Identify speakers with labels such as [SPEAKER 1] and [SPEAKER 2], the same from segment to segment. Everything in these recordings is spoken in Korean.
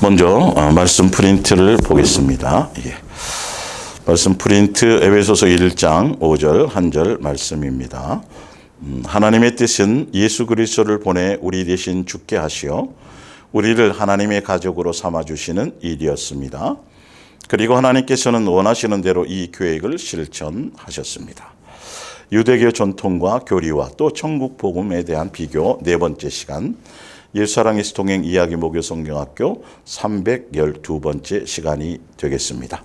[SPEAKER 1] 먼저 말씀 프린트를 보겠습니다. 말씀 프린트 에베소서 1장 5절 한 절 말씀입니다. 하나님의 뜻은 예수 그리스도를 보내 우리 대신 죽게 하시어 우리를 하나님의 가족으로 삼아주시는 일이었습니다. 그리고 하나님께서는 원하시는 대로 이 계획을 실천하셨습니다. 유대교 전통과 교리와 또 천국 복음에 대한 비교 네 번째 시간, 예수사랑 예수동행 이야기 목요 성경학교 312번째 시간이 되겠습니다.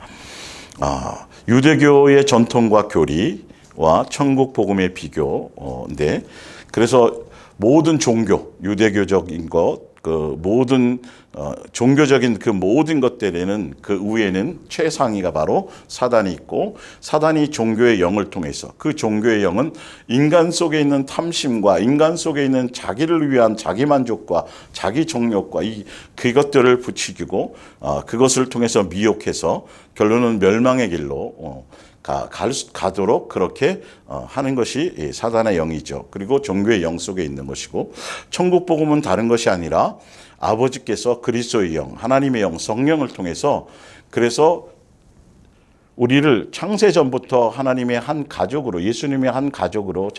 [SPEAKER 1] 유대교의 전통과 교리와 천국 복음의 비교인데, 그래서 모든 종교, 유대교적인 것, 그 모든 종교적인 그 모든 것들에는 그 위에는 최상위가 바로 사단이 있고, 사단이 종교의 영을 통해서, 그 종교의 영은 인간 속에 있는 탐심과 인간 속에 있는 자기를 위한 자기 만족과 자기 정욕과 그것들을 부추기고 그것을 통해서 미혹해서 결론은 멸망의 길로 가도록 그렇게 하는 것이 사단의 영이죠. 그리고 종교의 영 속에 있는 것이고, 천국 복음은 다른 것이 아니라 아버지께서 그리스도의 영, 하나님의 영, 성령을 통해서, 그래서 우리를 창세 전부터 하나님의 한 가족으로, 예수님의 한 가족으로,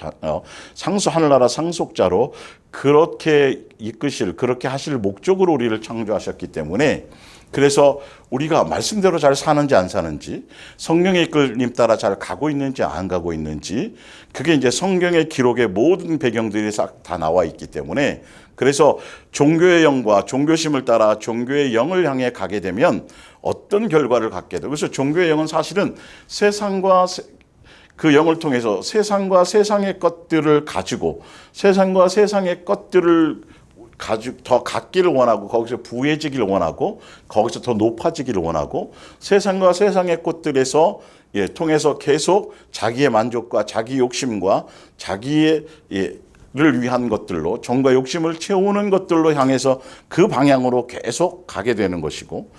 [SPEAKER 1] 하늘나라 상속자로 그렇게 이끄실, 그렇게 하실 목적으로 우리를 창조하셨기 때문에, 그래서 우리가 말씀대로 잘 사는지 안 사는지, 성령의 이끌림 따라 잘 가고 있는지 안 가고 있는지, 그게 이제 성경의 기록의 모든 배경들이 싹 다 나와 있기 때문에, 그래서 종교의 영과 종교심을 따라 종교의 영을 향해 가게 되면 어떤 결과를 갖게 돼요. 그래서 종교의 영은 사실은 세상과 그 영을 통해서 세상과 세상의 것들을 가지고, 세상과 세상의 것들을 더 갖기를 원하고, 거기서 부해지기를 원하고, 거기서 더 높아지기를 원하고, 세상과 세상의 것들에서 통해서 계속 자기의 만족과 자기 욕심과 자기의 를 위한 것들로, 정과 욕심을 채우는 것들로 향해서 그 방향으로 계속 가게 되는 것이고,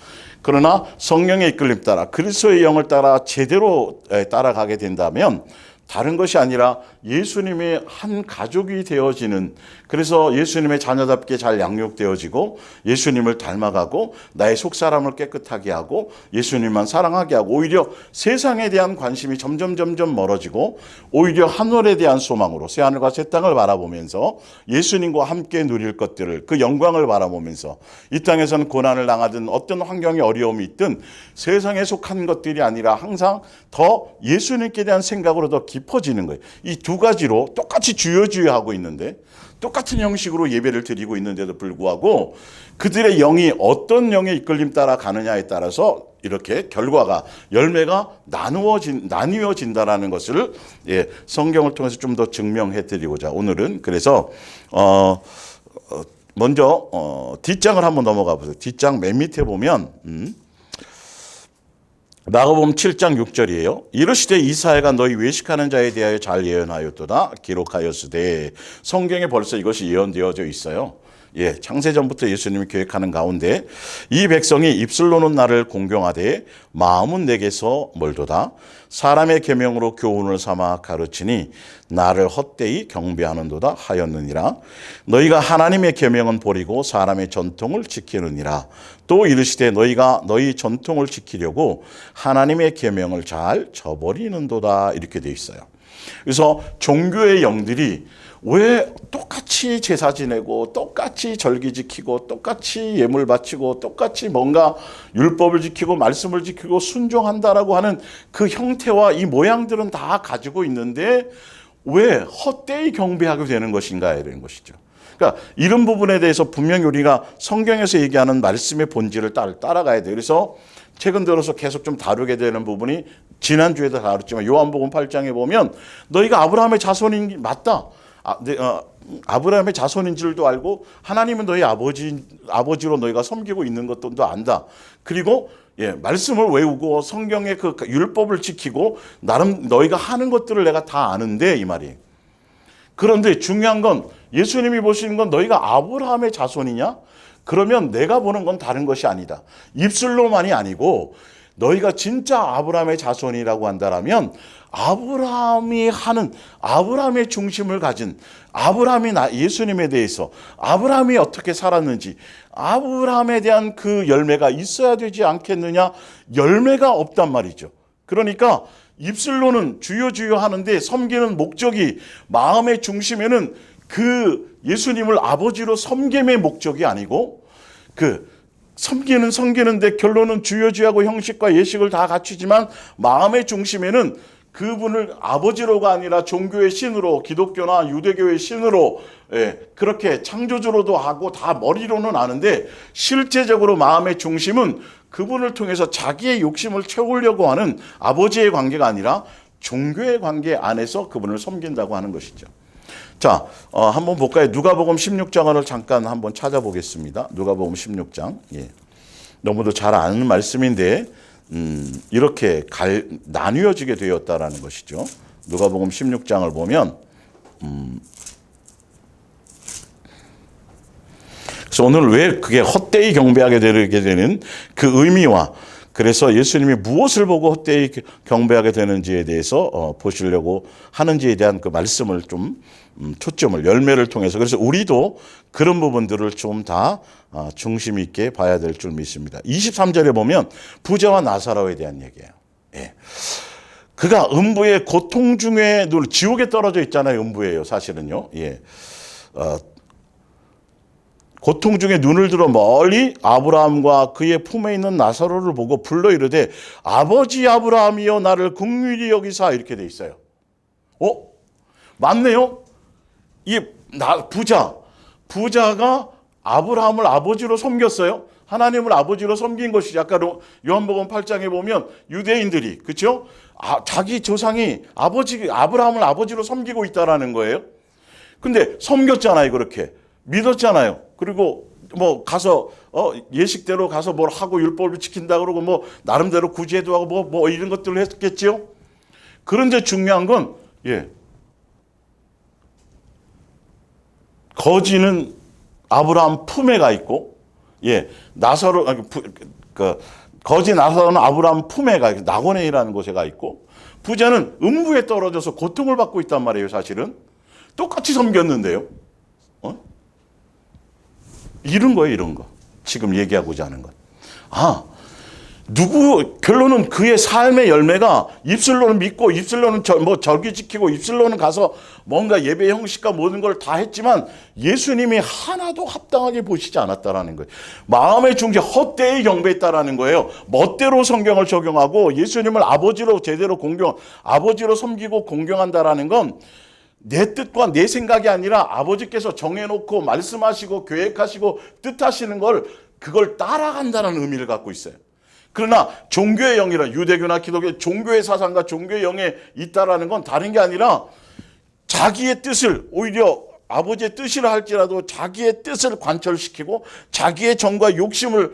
[SPEAKER 1] 그러나 성령의 이끌림 따라 그리스도의 영을 따라 제대로 따라가게 된다면 다른 것이 아니라 예수님의 한 가족이 되어지는, 그래서 예수님의 자녀답게 잘 양육되어지고 예수님을 닮아가고 나의 속사람을 깨끗하게 하고 예수님만 사랑하게 하고, 오히려 세상에 대한 관심이 점점 멀어지고 오히려 하늘에 대한 소망으로 새하늘과 새 땅을 바라보면서 예수님과 함께 누릴 것들을, 그 영광을 바라보면서 이 땅에서는 고난을 당하든 어떤 환경의 어려움이 있든 세상에 속한 것들이 아니라 항상 더 예수님께 대한 생각으로 더 깊어지는 거예요. 이 두 가지로 똑같이 주여하고 있는데, 똑같은 형식으로 예배를 드리고 있는데도 불구하고 그들의 영이 어떤 영의 이끌림 따라 가느냐에 따라서 이렇게 결과가, 열매가 나뉘어진다라는 것을 성경을 통해서 좀 더 증명해 드리고자 오늘은, 그래서 먼저 뒷장을 한번 넘어가 보세요. 뒷장 맨 밑에 보면 마가복음 7장 6절이에요. 이르시되 이사야가 너희 외식하는 자에 대하여 잘 예언하였도다 기록하였으되. 성경에 벌써 이것이 예언되어져 있어요. 창세전부터 예수님이 계획하는 가운데, 이 백성이 입술로는 나를 공경하되 마음은 내게서 멀도다. 사람의 계명으로 교훈을 삼아 가르치니 나를 헛되이 경배하는도다 하였느니라. 너희가 하나님의 계명은 버리고 사람의 전통을 지키느니라. 또 이르시되 너희가 너희 전통을 지키려고 하나님의 계명을 잘 저버리는도다. 이렇게 되어 있어요. 그래서 종교의 영들이 왜 똑같이 제사 지내고 똑같이 절기 지키고 똑같이 예물 바치고 똑같이 뭔가 율법을 지키고 말씀을 지키고 순종한다라고 하는 그 형태와 이 모양들은 다 가지고 있는데 왜 헛되이 경배하게 되는 것인가에 대한 것이죠. 그러니까 이런 부분에 대해서 분명히 우리가 성경에서 얘기하는 말씀의 본질을 따라가야 돼요. 그래서 최근 들어서 계속 좀 다루게 되는 부분이, 지난주에도 다뤘지만 요한복음 8장에 보면 너희가 아브라함의 자손인 맞다. 아브라함의 자손인 줄도 알고 하나님은 너희 아버지로 너희가 섬기고 있는 것도 안다. 그리고 말씀을 외우고 성경의 그 율법을 지키고 나름 너희가 하는 것들을 내가 다 아는데, 이 말이에요. 그런데 중요한 건, 예수님이 보시는 건 너희가 아브라함의 자손이냐? 그러면 내가 보는 건 다른 것이 아니다. 입술로만이 아니고 너희가 진짜 아브라함의 자손이라고 한다면 아브라함이 하는 아브라함의 중심을 가진 아브라함이 예수님에 대해서 아브라함이 어떻게 살았는지 아브라함에 대한 그 열매가 있어야 되지 않겠느냐. 열매가 없단 말이죠. 그러니까 입술로는 주여 주여 하는데 섬기는 목적이 마음의 중심에는 그 예수님을 아버지로 섬김의 목적이 아니고 그 섬기는데 결론은 주여 주여하고 형식과 예식을 다 갖추지만 마음의 중심에는 그분을 아버지로가 아니라 종교의 신으로 기독교나 유대교의 신으로 그렇게 창조주로도 하고 다 머리로는 아는데 실제적으로 마음의 중심은 그분을 통해서 자기의 욕심을 채우려고 하는 아버지의 관계가 아니라 종교의 관계 안에서 그분을 섬긴다고 하는 것이죠. 자, 한번 볼까요? 누가복음 16장을 잠깐 한번 찾아보겠습니다. 누가복음 16장. 예. 너무도 잘 아는 말씀인데 이렇게 나뉘어지게 되었다라는 것이죠. 누가복음 16장을 보면 그래서 오늘 왜 그게 헛되이 경배하게 되게 되는 그 의미와 그래서 예수님이 무엇을 보고 헛되이 경배하게 되는지에 대해서 보시려고 하는지에 대한 그 말씀을 좀 초점을 열매를 통해서 그래서 우리도 그런 부분들을 좀 다 중심 있게 봐야 될 줄 믿습니다. 23절에 보면 부자와 나사로에 대한 얘기예요. 예. 그가 음부의 고통 중에 지옥에 떨어져 있잖아요. 음부예요, 사실은요. 예. 고통 중에 눈을 들어 멀리 아브라함과 그의 품에 있는 나사로를 보고 불러 이르되 아버지 아브라함이여 나를 긍휼히 여기사 이렇게 돼 있어요. 맞네요. 이 부자가 아브라함을 아버지로 섬겼어요. 하나님을 아버지로 섬긴 것이죠. 아까 요한복음 8장에 보면 유대인들이 그렇죠? 자기 조상이 아브라함을 아버지로 섬기고 있다라는 거예요. 근데 섬겼잖아요. 그렇게 믿었잖아요. 그리고 뭐 가서 예식대로 가서 뭘 하고 율법을 지킨다 그러고 뭐 나름대로 구제도 하고 뭐 이런 것들을 했겠죠. 그런데 중요한 건 거지는 아브라함 품에 가 있고 거지 나사로는 아브라함 품에 가 있고 나고네이라는 곳에 가 있고 부자는 음부에 떨어져서 고통을 받고 있단 말이에요. 사실은 똑같이 섬겼는데요. 이런 거예요, 이런 거. 지금 얘기하고자 하는 것. 결론은 그의 삶의 열매가 입술로는 믿고, 입술로는 절기 지키고, 입술로는 가서 뭔가 예배 형식과 모든 걸 다 했지만 예수님이 하나도 합당하게 보시지 않았다라는 거예요. 마음의 중심, 헛되이 경배했다라는 거예요. 멋대로 성경을 적용하고 예수님을 아버지로 제대로 아버지로 섬기고 공경한다라는 건 내 뜻과 내 생각이 아니라 아버지께서 정해놓고 말씀하시고 계획하시고 뜻하시는 그걸 따라간다는 의미를 갖고 있어요. 그러나 종교의 영이라 유대교나 기독교 종교의 사상과 종교의 영에 있다라는 건 다른 게 아니라 자기의 뜻을 오히려 아버지의 뜻이라 할지라도 자기의 뜻을 관철시키고 자기의 정과 욕심을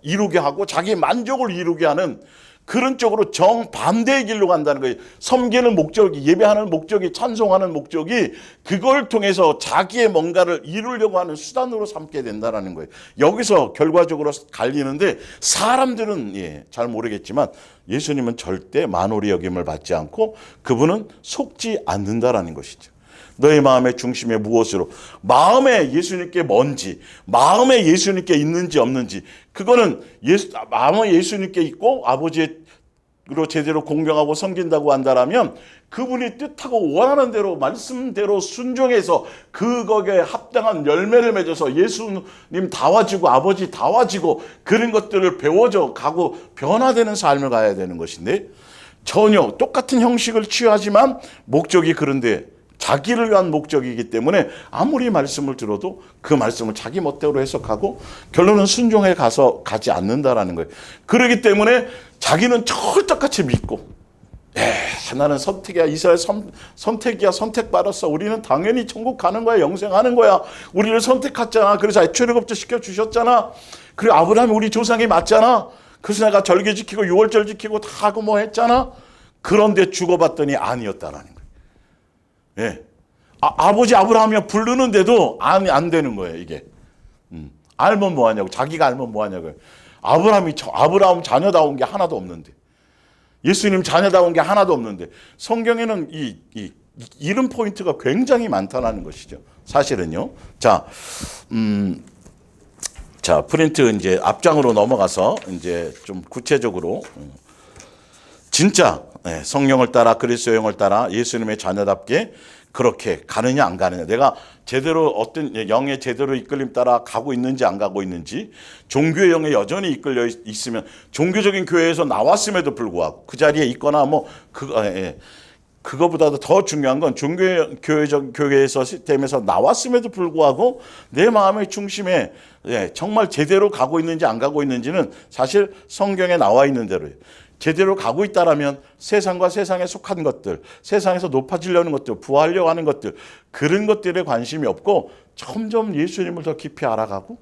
[SPEAKER 1] 이루게 하고 자기의 만족을 이루게 하는 그런 쪽으로 정반대의 길로 간다는 거예요. 섬기는 목적이, 예배하는 목적이, 찬송하는 목적이 그걸 통해서 자기의 뭔가를 이루려고 하는 수단으로 삼게 된다는 거예요. 여기서 결과적으로 갈리는데 사람들은 잘 모르겠지만 예수님은 절대 만홀히 여김을 받지 않고 그분은 속지 않는다라는 것이죠. 너의 마음의 중심에 무엇으로 마음에 예수님께 뭔지 마음에 예수님께 있는지 없는지 그거는 마음에 예수님께 있고 아버지로 제대로 공경하고 섬긴다고 한다면 그분이 뜻하고 원하는 대로 말씀대로 순종해서 그거에 합당한 열매를 맺어서 예수님 다와지고 아버지 다와지고 그런 것들을 배워져 가고 변화되는 삶을 가야 되는 것인데 전혀 똑같은 형식을 취하지만 목적이 그런데 자기를 위한 목적이기 때문에 아무리 말씀을 들어도 그 말씀을 자기 멋대로 해석하고 결론은 순종해 가지 않는다라는 거예요. 그렇기 때문에 자기는 철떡같이 믿고 나는 선택이야. 이스라엘 선택이야. 선택받았어. 우리는 당연히 천국 가는 거야. 영생하는 거야. 우리를 선택했잖아. 그래서 애초력업자 시켜주셨잖아. 그리고 아브라함이 우리 조상이 맞잖아. 그래서 내가 절기 지키고 유월절 지키고 다 하고 뭐 했잖아. 그런데 죽어봤더니 아니었다라는 거예요. 아버지 아브라함이야 부르는데도 안 되는 거예요, 이게. 알면 뭐하냐고. 자기가 알면 뭐하냐고요. 아브라함 자녀다운 게 하나도 없는데, 예수님 자녀다운 게 하나도 없는데, 성경에는 이 이름 포인트가 굉장히 많다는 것이죠. 사실은요. 자, 프린트 이제 앞장으로 넘어가서 이제 좀 구체적으로 진짜 성령을 따라 그리스도의 따라 예수님의 자녀답게 그렇게 가느냐 안 가느냐, 내가 제대로 어떤 영의 제대로 이끌림 따라 가고 있는지 안 가고 있는지, 종교의 영에 여전히 이끌려 있으면 종교적인 교회에서 나왔음에도 불구하고 그 자리에 있거나 그거보다도 더 중요한 건 종교교회적 교회에서 시스템에서 나왔음에도 불구하고 내 마음의 중심에 정말 제대로 가고 있는지 안 가고 있는지는 사실 성경에 나와 있는 대로예요. 제대로 가고 있다라면 세상과 세상에 속한 것들, 세상에서 높아지려는 것들, 부하려고 하는 것들, 그런 것들에 관심이 없고 점점 예수님을 더 깊이 알아가고,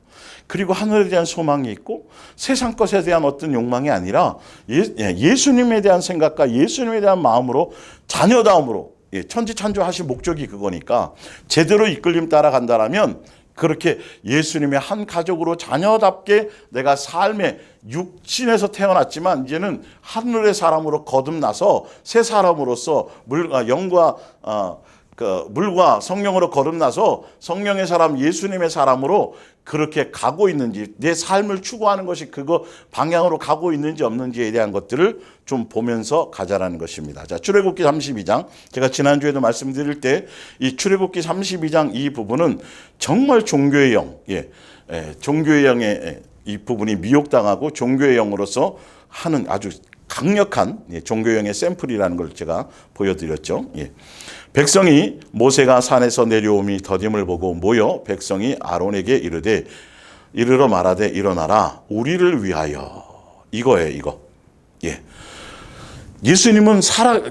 [SPEAKER 1] 그리고 하늘에 대한 소망이 있고 세상 것에 대한 어떤 욕망이 아니라 예수님에 대한 생각과 예수님에 대한 마음으로, 자녀다움으로, 천지창조하신 목적이 그거니까 제대로 이끌림 따라간다라면 그렇게 예수님의 한 가족으로 자녀답게 내가 삶의 육신에서 태어났지만 이제는 하늘의 사람으로 거듭나서 새 사람으로서 영과 물과 성령으로 거듭나서 성령의 사람, 예수님의 사람으로 그렇게 가고 있는지, 내 삶을 추구하는 것이 그거 방향으로 가고 있는지 없는지에 대한 것들을 좀 보면서 가자라는 것입니다. 자, 출애굽기 32장, 제가 지난주에도 말씀드릴 때 이 출애굽기 32장 이 부분은 정말 종교의 영, 종교의 영의 이 부분이 미혹당하고 종교의 영으로서 하는 아주 강력한 종교의 영의 샘플이라는 걸 제가 보여드렸죠. 백성이 모세가 산에서 내려오미 더딤을 보고 모여 백성이 아론에게 이르러 말하되 일어나라 우리를 위하여, 이거예요. 이거. 예수님은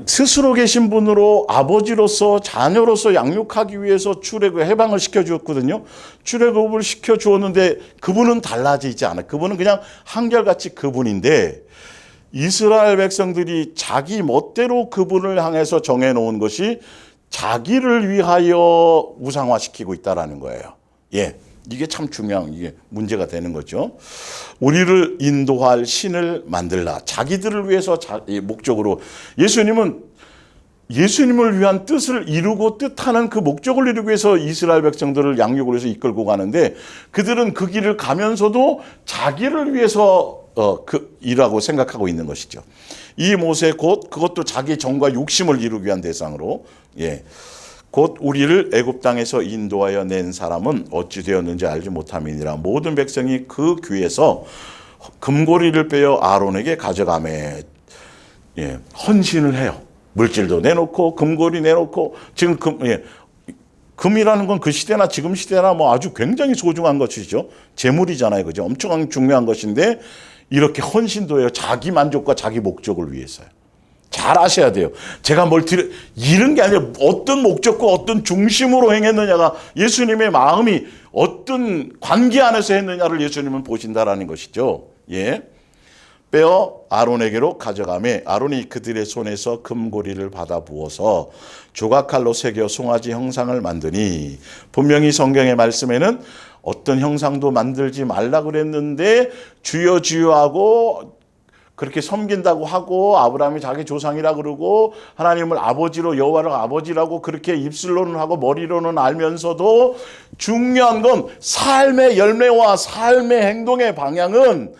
[SPEAKER 1] 스스로 계신 분으로 아버지로서 자녀로서 양육하기 위해서 해방을 시켜주었거든요. 출애굽을 시켜주었는데 그분은 달라지지 않아요. 그분은 그냥 한결같이 그분인데 이스라엘 백성들이 자기 멋대로 그분을 향해서 정해놓은 것이 자기를 위하여 우상화시키고 있다라는 거예요. 이게 참 중요한 문제가 되는 거죠. 우리를 인도할 신을 만들라. 자기들을 위해서 목적으로, 예수님은 예수님을 위한 뜻을 이루고 뜻하는 그 목적을 이루기 위해서 이스라엘 백성들을 양육을 해서 이끌고 가는데, 그들은 그 길을 가면서도 자기를 위해서 일하고 생각하고 있는 것이죠. 이 모세 곧 그것도 자기 정과 욕심을 이루기 위한 대상으로, 곧 우리를 애굽 땅에서 인도하여 낸 사람은 어찌 되었는지 알지 못함이니라. 모든 백성이 그 귀에서 금고리를 빼어 아론에게 가져가매. 헌신을 해요. 물질도 내놓고 금고리 내놓고, 지금 금이라는 건 그 시대나 지금 시대나 아주 굉장히 소중한 것이죠. 재물이잖아요, 그죠? 엄청 중요한 것인데 이렇게 헌신도 해요. 자기 만족과 자기 목적을 위해서요. 잘 아셔야 돼요. 제가 이런 게 아니라 어떤 목적과 어떤 중심으로 행했느냐가, 예수님의 마음이 어떤 관계 안에서 했느냐를 예수님은 보신다라는 것이죠. 빼어 아론에게로 가져가매 아론이 그들의 손에서 금고리를 받아 부어서 조각칼로 새겨 송아지 형상을 만드니, 분명히 성경의 말씀에는 어떤 형상도 만들지 말라 그랬는데 주여 주여 하고 그렇게 섬긴다고 하고, 아브라함이 자기 조상이라 그러고 하나님을 아버지로, 여호와를 아버지라고 그렇게 입술로는 하고 머리로는 알면서도 중요한 건 삶의 열매와 삶의 행동의 방향은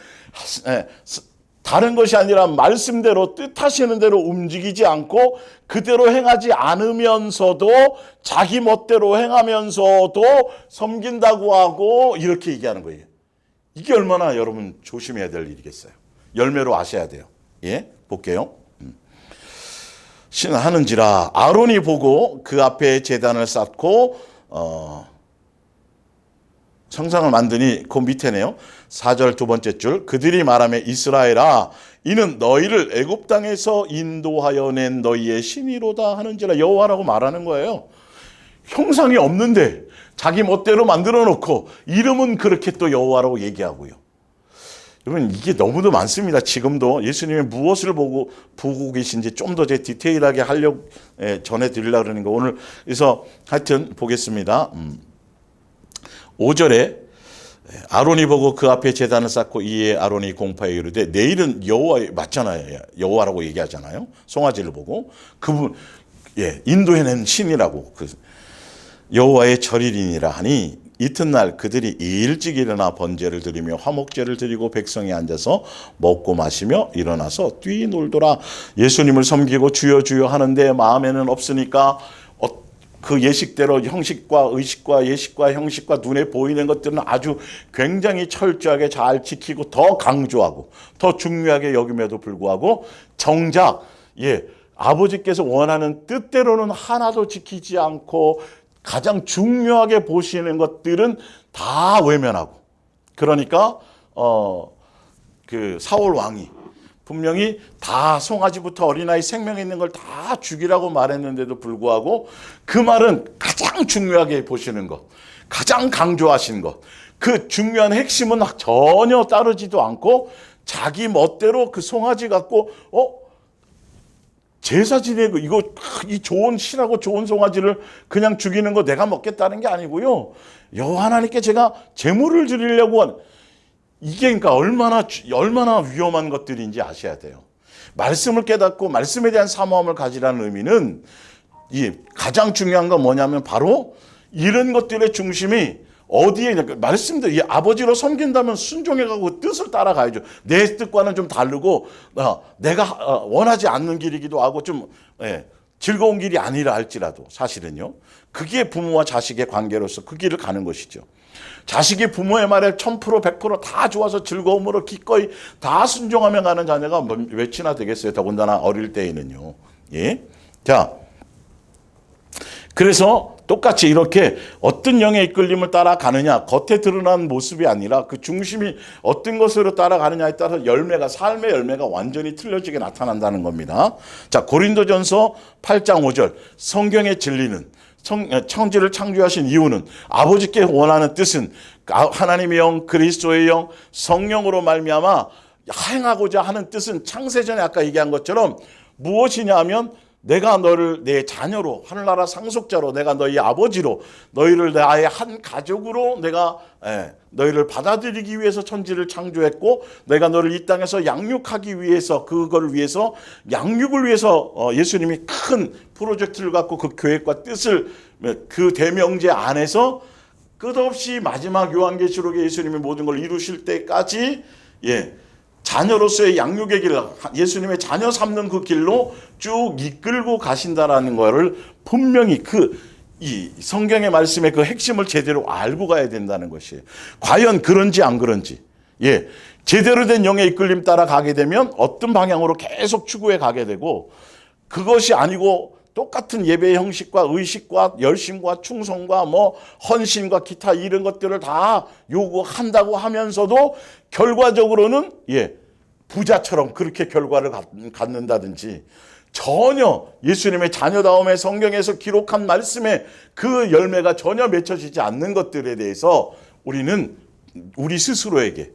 [SPEAKER 1] 다른 것이 아니라 말씀대로 뜻하시는 대로 움직이지 않고 그대로 행하지 않으면서도 자기 멋대로 행하면서도 섬긴다고 하고 이렇게 얘기하는 거예요. 이게 얼마나 여러분 조심해야 될 일이겠어요. 열매로 아셔야 돼요. 볼게요. 하는지라 아론이 보고 그 앞에 제단을 쌓고 형상을 만드니, 그 밑에네요. 4절 두 번째 줄, 그들이 말하며 이스라엘아 이는 너희를 애굽 땅에서 인도하여 낸 너희의 신이로다 하는지라. 여호와라고 말하는 거예요. 형상이 없는데 자기 멋대로 만들어 놓고 이름은 그렇게 또 여호와라고 얘기하고요. 여러분, 이게 너무도 많습니다. 지금도 예수님이 무엇을 보고 계신지 좀 더 제 디테일하게 하려고 전해드리려고 그러는 거 오늘. 그래서 하여튼 보겠습니다. 5절에 아론이 보고 그 앞에 제단을 쌓고 이에 아론이 공파에 이르되 내일은 여호와의 맞잖아요. 여호와라고 얘기하잖아요. 송아지를 보고 그분 인도해낸 신이라고 그 여호와의 절일이니라 하니 이튿날 그들이 일찍 일어나 번제를 드리며 화목제를 드리고 백성이 앉아서 먹고 마시며 일어나서 뛰놀더라. 예수님을 섬기고 주여 주여 하는데 마음에는 없으니까 그 예식대로 형식과 의식과 예식과 형식과 눈에 보이는 것들은 아주 굉장히 철저하게 잘 지키고 더 강조하고 더 중요하게 여김에도 불구하고 정작 아버지께서 원하는 뜻대로는 하나도 지키지 않고 가장 중요하게 보시는 것들은 다 외면하고 그러니까 그 사울 왕이 분명히 다 송아지부터 어린아이 생명에 있는 걸 다 죽이라고 말했는데도 불구하고 그 말은 가장 중요하게 보시는 것, 가장 강조하신 것, 그 중요한 핵심은 전혀 따르지도 않고 자기 멋대로 그 송아지 갖고 제사 지내고 이 좋은 실하고 좋은 송아지를 그냥 죽이는 거 내가 먹겠다는 게 아니고요. 여호와 하나님께 제가 제물을 드리려고 이게 그러니까 얼마나 위험한 것들인지 아셔야 돼요. 말씀을 깨닫고 말씀에 대한 사모함을 가지라는 의미는 이 가장 중요한 건 뭐냐면 바로 이런 것들의 중심이 어디에 말씀도 이 아버지로 섬긴다면 순종해가고 뜻을 따라가야죠. 내 뜻과는 좀 다르고 내가 원하지 않는 길이기도 하고 좀 즐거운 길이 아니라 할지라도 사실은요. 그게 부모와 자식의 관계로서 그 길을 가는 것이죠. 자식이 부모의 말에 1000% 100%다 좋아서 즐거움으로 기꺼이 다 순종하며 가는 자녀가 몇이나 되겠어요. 더군다나 어릴 때에는요. 자, 그래서 똑같이 이렇게 어떤 영의 이끌림을 따라가느냐, 겉에 드러난 모습이 아니라 그 중심이 어떤 것으로 따라가느냐에 따라서 삶의 열매가 완전히 틀려지게 나타난다는 겁니다. 자, 고린도전서 8장 5절 성경의 진리는 천지를 창조하신 이유는 아버지께 원하는 뜻은 하나님의 영, 그리스도의 영, 성령으로 말미암아 행하고자 하는 뜻은 창세전에 아까 얘기한 것처럼 무엇이냐 하면 내가 너를 내 자녀로 하늘나라 상속자로 내가 너희 아버지로 너희를 나의 한 가족으로 내가 너희를 받아들이기 위해서 천지를 창조했고 내가 너를 이 땅에서 양육하기 위해서 그걸 위해서 양육을 위해서 예수님이 큰 프로젝트를 갖고 그 계획과 뜻을 그 대명제 안에서 끝없이 마지막 요한계시록에 예수님이 모든 걸 이루실 때까지 자녀로서의 양육의 길, 예수님의 자녀 삼는 그 길로 쭉 이끌고 가신다라는 것을 분명히 이 성경의 말씀의 그 핵심을 제대로 알고 가야 된다는 것이에요. 과연 그런지 안 그런지. 제대로 된 영의 이끌림 따라 가게 되면 어떤 방향으로 계속 추구해 가게 되고 그것이 아니고 똑같은 예배의 형식과 의식과 열심과 충성과 헌신과 기타 이런 것들을 다 요구한다고 하면서도 결과적으로는 부자처럼 그렇게 결과를 갖는다든지 전혀 예수님의 자녀다움의 성경에서 기록한 말씀에 그 열매가 전혀 맺혀지지 않는 것들에 대해서 우리는 우리 스스로에게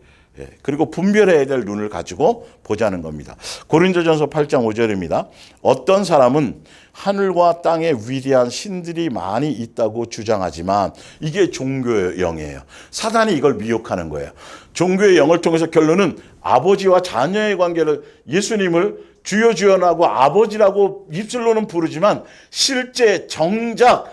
[SPEAKER 1] 그리고 분별해야 될 눈을 가지고 보자는 겁니다. 고린도전서 8장 5절입니다. 어떤 사람은 하늘과 땅에 위대한 신들이 많이 있다고 주장하지만 이게 종교의 영이에요. 사단이 이걸 미혹하는 거예요. 종교의 영을 통해서 결론은 아버지와 자녀의 관계를 예수님을 주여 주여라고 아버지라고 입술로는 부르지만 실제 정작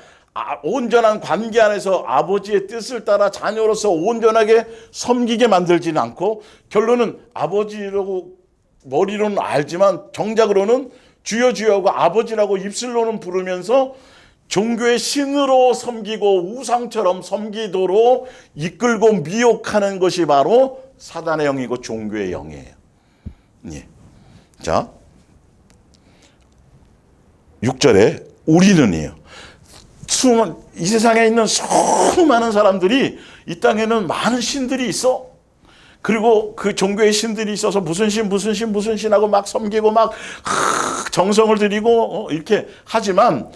[SPEAKER 1] 온전한 관계 안에서 아버지의 뜻을 따라 자녀로서 온전하게 섬기게 만들지는 않고 결론은 아버지라고 머리로는 알지만 정작으로는 주여 주여하고 아버지라고 입술로는 부르면서 종교의 신으로 섬기고 우상처럼 섬기도록 이끌고 미혹하는 것이 바로 사단의 영이고 종교의 영이에요. 자, 6절에 우리는이에요. 이 세상에 있는 수많은 사람들이 이 땅에는 많은 신들이 있어. 그리고 그 종교의 신들이 있어서 무슨 신하고 막 섬기고 막 정성을 들이고 이렇게 하지만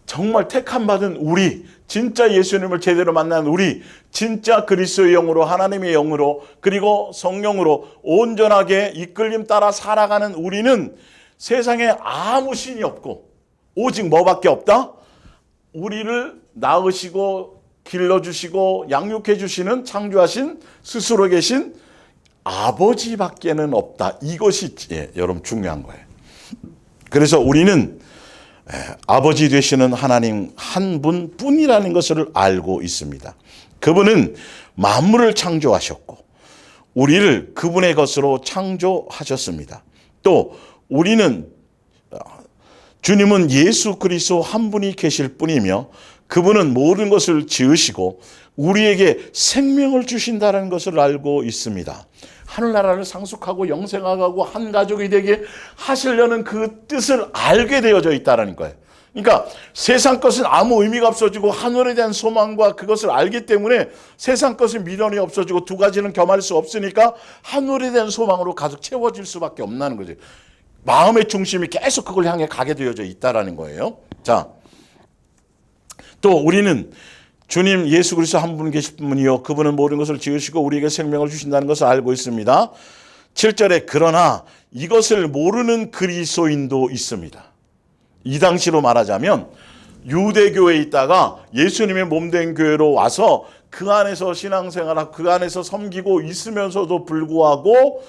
[SPEAKER 1] 정말 택함 받은 우리, 진짜 예수님을 제대로 만난 우리, 진짜 그리스도의 영으로 하나님의 영으로 그리고 성령으로 온전하게 이끌림 따라 살아가는 우리는 세상에 아무 신이 없고 오직 뭐밖에 없다? 우리를 낳으시고 길러주시고 양육해 주시는 창조하신 스스로 계신 아버지밖에는 없다. 이것이 여러분 중요한 거예요. 그래서 우리는 아버지 되시는 하나님 한 분뿐이라는 것을 알고 있습니다. 그분은 만물을 창조하셨고 우리를 그분의 것으로 창조하셨습니다. 또 우리는 주님은 예수 그리스도 한 분이 계실 뿐이며 그분은 모든 것을 지으시고 우리에게 생명을 주신다는 것을 알고 있습니다. 하늘나라를 상속하고 영생하고 한 가족이 되게 하시려는 그 뜻을 알게 되어져 있다는 거예요. 그러니까 세상 것은 아무 의미가 없어지고 하늘에 대한 소망과 그것을 알기 때문에 세상 것은 미련이 없어지고 두 가지는 겸할 수 없으니까 하늘에 대한 소망으로 가득 채워질 수밖에 없다는 거죠. 마음의 중심이 계속 그걸 향해 가게 되어져 있다는 거예요. 자, 또 우리는 주님 예수 그리스도 한 분 계실 분이요 그분은 모든 것을 지으시고 우리에게 생명을 주신다는 것을 알고 있습니다. 7절에 그러나 이것을 모르는 그리스도인도 있습니다. 이 당시로 말하자면 유대교에 있다가 예수님의 몸된 교회로 와서 그 안에서 신앙생활하고 그 안에서 섬기고 있으면서도 불구하고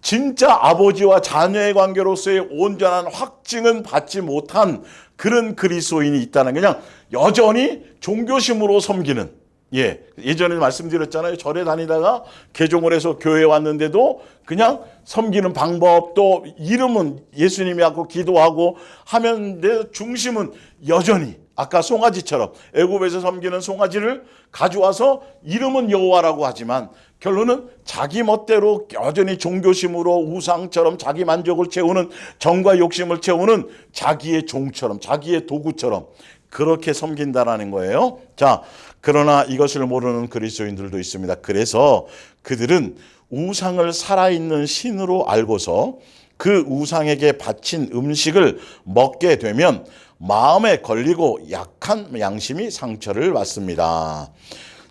[SPEAKER 1] 진짜 아버지와 자녀의 관계로서의 온전한 확증은 받지 못한 그런 그리스도인이 있다는, 그냥 여전히 종교심으로 섬기는, 예전에 말씀드렸잖아요. 절에 다니다가 개종을 해서 교회에 왔는데도 그냥 섬기는 방법, 또 이름은 예수님이 하고 기도하고 하면데 중심은 여전히 아까 송아지처럼 애굽에서 섬기는 송아지를 가져와서 이름은 여호와라고 하지만 결론은 자기 멋대로 여전히 종교심으로 우상처럼 자기 만족을 채우는, 정과 욕심을 채우는 자기의 종처럼, 자기의 도구처럼 그렇게 섬긴다라는 거예요. 자, 그러나 이것을 모르는 그리스도인들도 있습니다. 그래서 그들은 우상을 살아있는 신으로 알고서 그 우상에게 바친 음식을 먹게 되면 마음에 걸리고 약한 양심이 상처를 받습니다.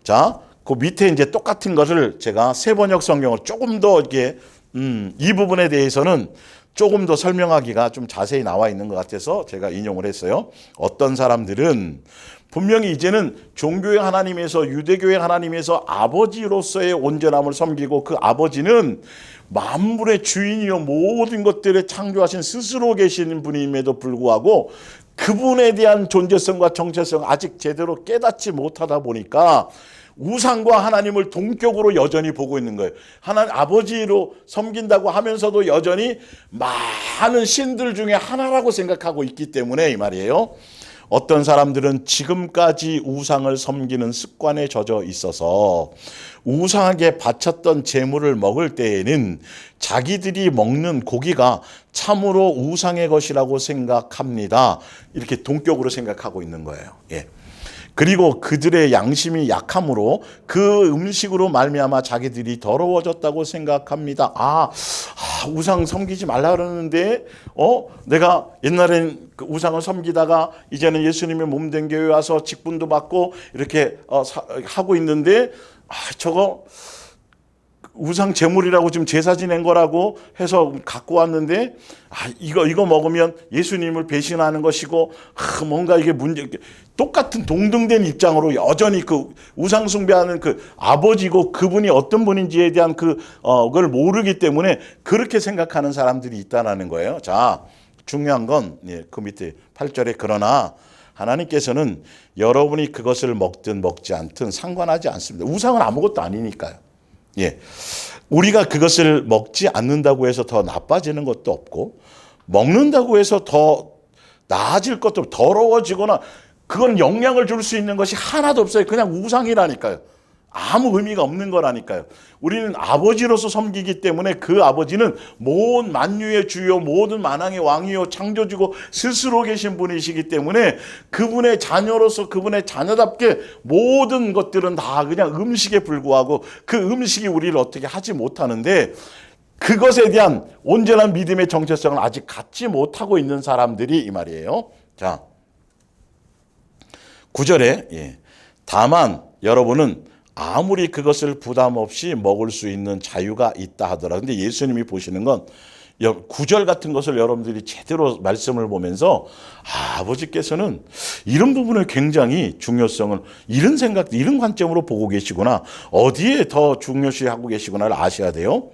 [SPEAKER 1] 자, 그 밑에 이제 똑같은 것을 제가 세번역 성경을 조금 더 이렇게 이 부분에 대해서는 조금 더 설명하기가 좀 자세히 나와 있는 것 같아서 제가 인용을 했어요. 어떤 사람들은 분명히 이제는 종교의 하나님에서, 유대교의 하나님에서 아버지로서의 온전함을 섬기고 그 아버지는 만물의 주인이요 모든 것들을 창조하신 스스로 계시는 분임에도 불구하고 그분에 대한 존재성과 정체성 아직 제대로 깨닫지 못하다 보니까 우상과 하나님을 동격으로 여전히 보고 있는 거예요. 하나님 아버지로 섬긴다고 하면서도 여전히 많은 신들 중에 하나라고 생각하고 있기 때문에 이 말이에요. 어떤 사람들은 지금까지 우상을 섬기는 습관에 젖어 있어서 우상에게 바쳤던 제물을 먹을 때에는 자기들이 먹는 고기가 참으로 우상의 것이라고 생각합니다. 이렇게 동격으로 생각하고 있는 거예요. 그리고 그들의 양심이 약함으로 그 음식으로 말미암아 자기들이 더러워졌다고 생각합니다. 우상 섬기지 말라 그러는데 내가 옛날엔 그 우상을 섬기다가 이제는 예수님의 몸된 교회 와서 직분도 받고 이렇게 하고 있는데 저거 우상 제물이라고 지금 제사 지낸 거라고 해서 갖고 왔는데 이거 먹으면 예수님을 배신하는 것이고 뭔가 이게 문제, 똑같은 동등된 입장으로 여전히 그 우상 숭배하는 그 아버지고 그분이 어떤 분인지에 대한 그걸 모르기 때문에 그렇게 생각하는 사람들이 있다는 거예요. 자, 중요한 건 그 밑에 8절에 그러나 하나님께서는 여러분이 그것을 먹든 먹지 않든 상관하지 않습니다. 우상은 아무것도 아니니까요. 우리가 그것을 먹지 않는다고 해서 더 나빠지는 것도 없고 먹는다고 해서 더 나아질 것도 없고 더러워지거나 그건 영향을 줄 수 있는 것이 하나도 없어요. 그냥 우상이라니까요. 아무 의미가 없는 거라니까요. 우리는 아버지로서 섬기기 때문에 그 아버지는 모든 만유의 주요 모든 만왕의 왕이요 창조주고 스스로 계신 분이시기 때문에 그분의 자녀로서 그분의 자녀답게 모든 것들은 다 그냥 음식에 불과하고 그 음식이 우리를 어떻게 하지 못하는데 그것에 대한 온전한 믿음의 정체성을 아직 갖지 못하고 있는 사람들이 이 말이에요. 자, 9절에 다만 여러분은 아무리 그것을 부담 없이 먹을 수 있는 자유가 있다 하더라. 근데 예수님이 보시는 건 구절 같은 것을 여러분들이 제대로 말씀을 보면서 아버지께서는 이런 부분을 굉장히 중요성을 이런 생각, 이런 관점으로 보고 계시구나. 어디에 더 중요시하고 계시구나를 아셔야 돼요.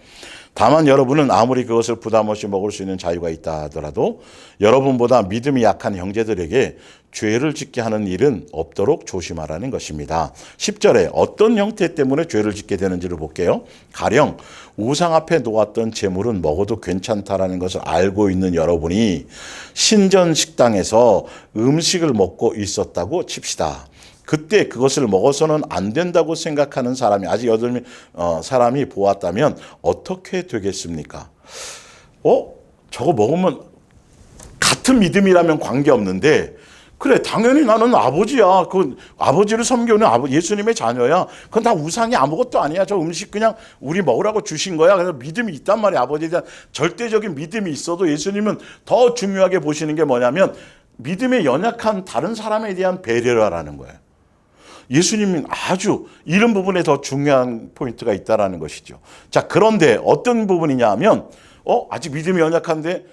[SPEAKER 1] 다만 여러분은 아무리 그것을 부담 없이 먹을 수 있는 자유가 있다 하더라도 여러분보다 믿음이 약한 형제들에게 죄를 짓게 하는 일은 없도록 조심하라는 것입니다. 10절에 어떤 형태 때문에 죄를 짓게 되는지를 볼게요. 가령 우상 앞에 놓았던 재물은 먹어도 괜찮다라는 것을 알고 있는 여러분이 신전 식당에서 음식을 먹고 있었다고 칩시다. 그때 그것을 먹어서는 안 된다고 생각하는 사람이 아직 8명 사람이 보았다면 어떻게 되겠습니까? 저거 먹으면 같은 믿음이라면 관계없는데 그래 당연히 나는 아버지야. 그 아버지를 섬기는 예수님의 자녀야. 그건 다 우상이 아무것도 아니야. 저 음식 그냥 우리 먹으라고 주신 거야. 그래서 믿음이 있단 말이야. 아버지에 대한 절대적인 믿음이 있어도 예수님은 더 중요하게 보시는 게 뭐냐면 믿음에 연약한 다른 사람에 대한 배려라는 거예요. 예수님은 아주 이런 부분에 더 중요한 포인트가 있다라는 것이죠. 자, 그런데 어떤 부분이냐 하면 아직 믿음이 연약한데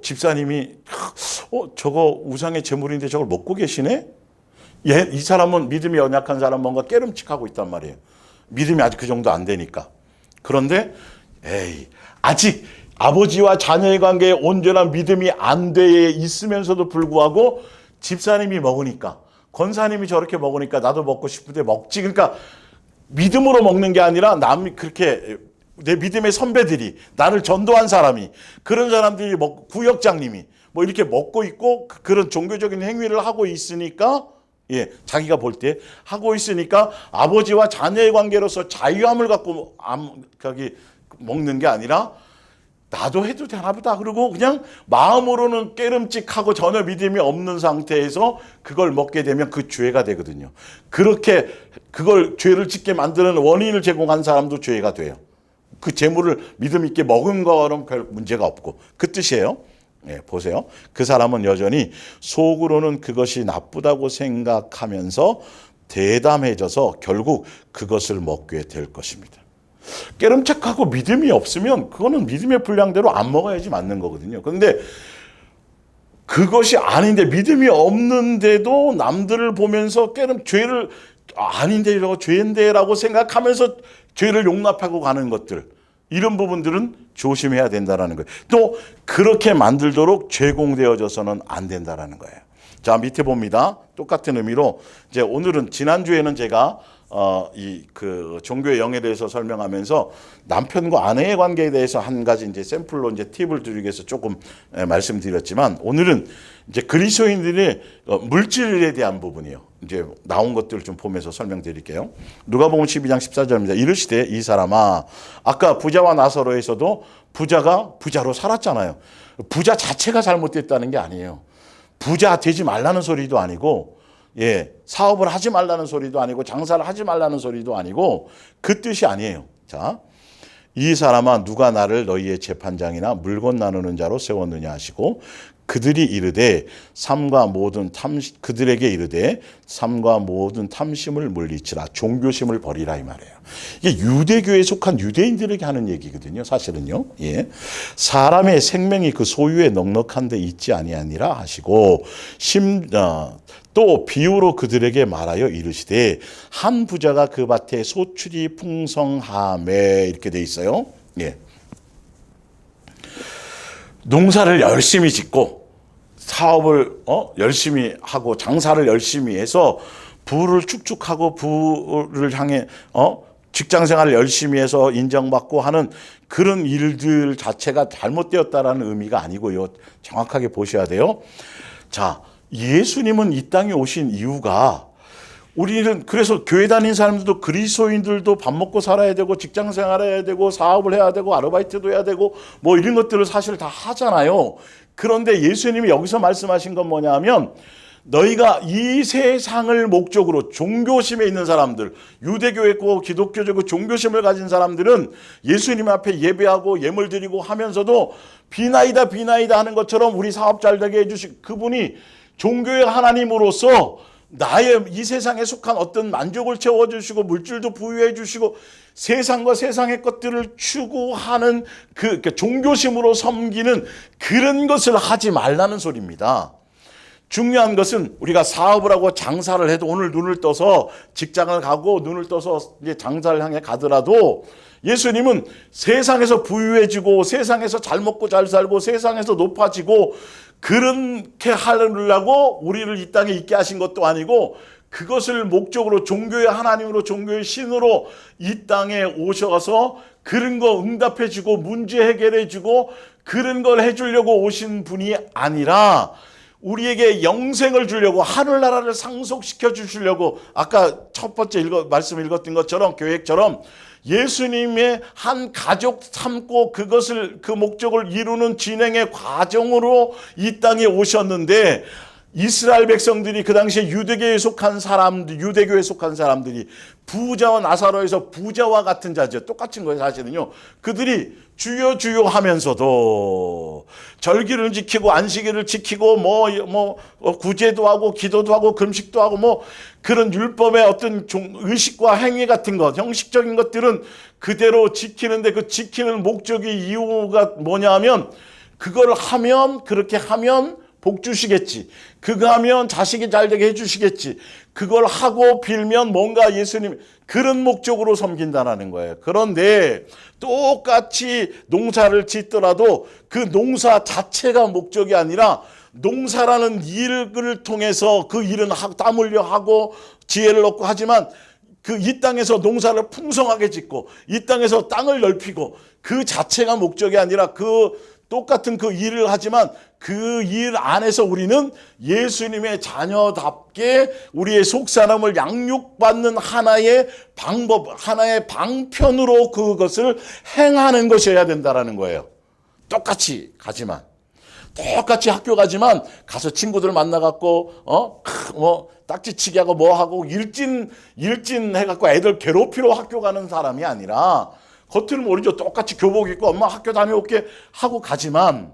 [SPEAKER 1] 집사님이 저거 우상의 제물인데 저걸 먹고 계시네? 이 사람은 믿음이 연약한 사람 뭔가 깨름칙하고 있단 말이에요. 믿음이 아직 그 정도 안 되니까. 그런데 아직 아버지와 자녀의 관계에 온전한 믿음이 안 돼 있으면서도 불구하고 집사님이 먹으니까 권사님이 저렇게 먹으니까 나도 먹고 싶은데 먹지. 그러니까 믿음으로 먹는 게 아니라 남이 그렇게 내 믿음의 선배들이 나를 전도한 사람이 그런 사람들이 구역장님이 뭐 이렇게 먹고 있고 그런 종교적인 행위를 하고 있으니까 자기가 볼 때 하고 있으니까 아버지와 자녀의 관계로서 자유함을 갖고 먹는 게 아니라 나도 해도 되나 보다. 그리고 그냥 마음으로는 깨름칙하고 전혀 믿음이 없는 상태에서 그걸 먹게 되면 그 죄가 되거든요. 그렇게 그걸 죄를 짓게 만드는 원인을 제공한 사람도 죄가 돼요. 그 재물을 믿음 있게 먹은 거는 별 문제가 없고 그 뜻이에요. 보세요. 그 사람은 여전히 속으로는 그것이 나쁘다고 생각하면서 대담해져서 결국 그것을 먹게 될 것입니다. 깨름칙하고 믿음이 없으면 그거는 믿음의 분량대로 안 먹어야지 맞는 거거든요. 그런데 그것이 아닌데 믿음이 없는데도 남들을 보면서 죄를 아닌데 이거 죄인데라고 생각하면서 죄를 용납하고 가는 것들 이런 부분들은 조심해야 된다라는 거예요. 또 그렇게 만들도록 죄공되어져서는 안 된다라는 거예요. 자, 밑에 봅니다. 똑같은 의미로 이제 오늘은 지난주에는 제가 그 종교의 영에 대해서 설명하면서 남편과 아내의 관계에 대해서 한 가지 이제 샘플로 이제 팁을 드리기 위해서 조금 말씀드렸지만 오늘은 이제 그리스도인들의 물질에 대한 부분이요. 이제 나온 것들을 좀 보면서 설명드릴게요. 누가복음 12장 14절입니다. 이르시되 이 사람아 아까 부자와 나사로에서도 부자가 부자로 살았잖아요. 부자 자체가 잘못됐다는 게 아니에요. 부자 되지 말라는 소리도 아니고 사업을 하지 말라는 소리도 아니고 장사를 하지 말라는 소리도 아니고 그 뜻이 아니에요. 자, 이 사람아 누가 나를 너희의 재판장이나 물건 나누는 자로 세웠느냐 하시고 그들에게 이르되 삶과 모든 탐심을 물리치라. 종교심을 버리라 이 말이에요. 이게 유대교에 속한 유대인들에게 하는 얘기거든요. 사실은요. 사람의 생명이 그 소유에 넉넉한 데 있지 아니하니라 하시고 또 비유로 그들에게 말하여 이르시되 한 부자가 그 밭에 소출이 풍성하매 이렇게 돼 있어요. 농사를 열심히 짓고 사업을 열심히 하고 장사를 열심히 해서 부를 축축하고 부를 향해 직장 생활을 열심히 해서 인정받고 하는 그런 일들 자체가 잘못되었다라는 의미가 아니고요. 정확하게 보셔야 돼요. 자, 예수님은 이 땅에 오신 이유가 우리는 그래서 교회 다니는 사람들도 그리스도인들도 밥 먹고 살아야 되고 직장 생활해야 되고 사업을 해야 되고 아르바이트도 해야 되고 뭐 이런 것들을 사실 다 하잖아요. 그런데 예수님이 여기서 말씀하신 건 뭐냐면 너희가 이 세상을 목적으로 종교심에 있는 사람들, 유대교에 있고 기독교적 종교심을 가진 사람들은 예수님 앞에 예배하고 예물 드리고 하면서도 비나이다 비나이다 하는 것처럼 우리 사업 잘 되게 해주신 그분이 종교의 하나님으로서 나의 이 세상에 속한 어떤 만족을 채워주시고 물질도 부유해 주시고 세상과 세상의 것들을 추구하는 그 종교심으로 섬기는 그런 것을 하지 말라는 소리입니다. 중요한 것은 우리가 사업을 하고 장사를 해도 오늘 눈을 떠서 직장을 가고 눈을 떠서 이제 장사를 향해 가더라도 예수님은 세상에서 부유해지고 세상에서 잘 먹고 잘 살고 세상에서 높아지고 그렇게 하려고 우리를 이 땅에 있게 하신 것도 아니고 그것을 목적으로 종교의 하나님으로 종교의 신으로 이 땅에 오셔서 그런 거 응답해 주고 문제 해결해 주고 그런 걸 해주려고 오신 분이 아니라 우리에게 영생을 주려고 하늘나라를 상속시켜 주시려고 아까 첫 번째 말씀 읽었던 것처럼 계획처럼 예수님의 한 가족 삼고 그것을 그 목적을 이루는 진행의 과정으로 이 땅에 오셨는데 이스라엘 백성들이 그 당시에 유대교에 속한 사람들이 부자와 나사로에서 부자와 같은 자죠. 똑같은 거예요, 사실은요. 그들이 주여 주여 하면서도 절기를 지키고 안식일을 지키고 구제도 하고 기도도 하고 금식도 하고 그런 율법의 어떤 의식과 행위 같은 것, 형식적인 것들은 그대로 지키는데 그 지키는 목적이 이유가 뭐냐면 그걸 하면 그렇게 하면 복 주시겠지. 그거 하면 자식이 잘 되게 해주시겠지. 그걸 하고 빌면 뭔가 예수님 그런 목적으로 섬긴다라는 거예요. 그런데 똑같이 농사를 짓더라도 그 농사 자체가 목적이 아니라 농사라는 일을 통해서 그 일은 땀 흘려 하고 지혜를 얻고 하지만 그 이 땅에서 농사를 풍성하게 짓고 이 땅에서 땅을 넓히고 그 자체가 목적이 아니라 그 똑같은 그 일을 하지만 그 일 안에서 우리는 예수님의 자녀답게 우리의 속사람을 양육받는 하나의 방법, 하나의 방편으로 그것을 행하는 것이어야 된다는 거예요. 똑같이 가지만. 똑같이 학교 가지만 가서 친구들 만나갖고 딱지치기 하고 하고 일진 해갖고 애들 괴롭히러 학교 가는 사람이 아니라 겉으로 모르죠. 똑같이 교복 입고 엄마 학교 다녀올게 하고 가지만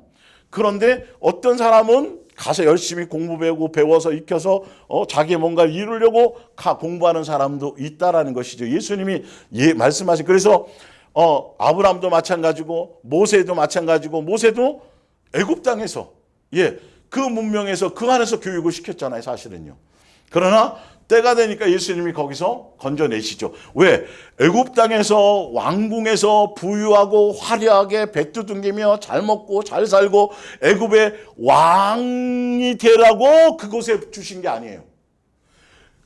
[SPEAKER 1] 그런데 어떤 사람은 가서 열심히 공부 배워서 익혀서 자기 뭔가를 이루려고 공부하는 사람도 있다라는 것이죠. 예수님이 말씀하신 그래서 아브라함도 마찬가지고 모세도 마찬가지고 모세도 애굽 땅에서 그 문명에서 그 안에서 교육을 시켰잖아요, 사실은요. 그러나 때가 되니까 예수님이 거기서 건져내시죠. 왜? 애굽 땅에서 왕궁에서 부유하고 화려하게 배뚜둥기며 잘 먹고 잘 살고 애굽의 왕이 되라고 그곳에 주신 게 아니에요.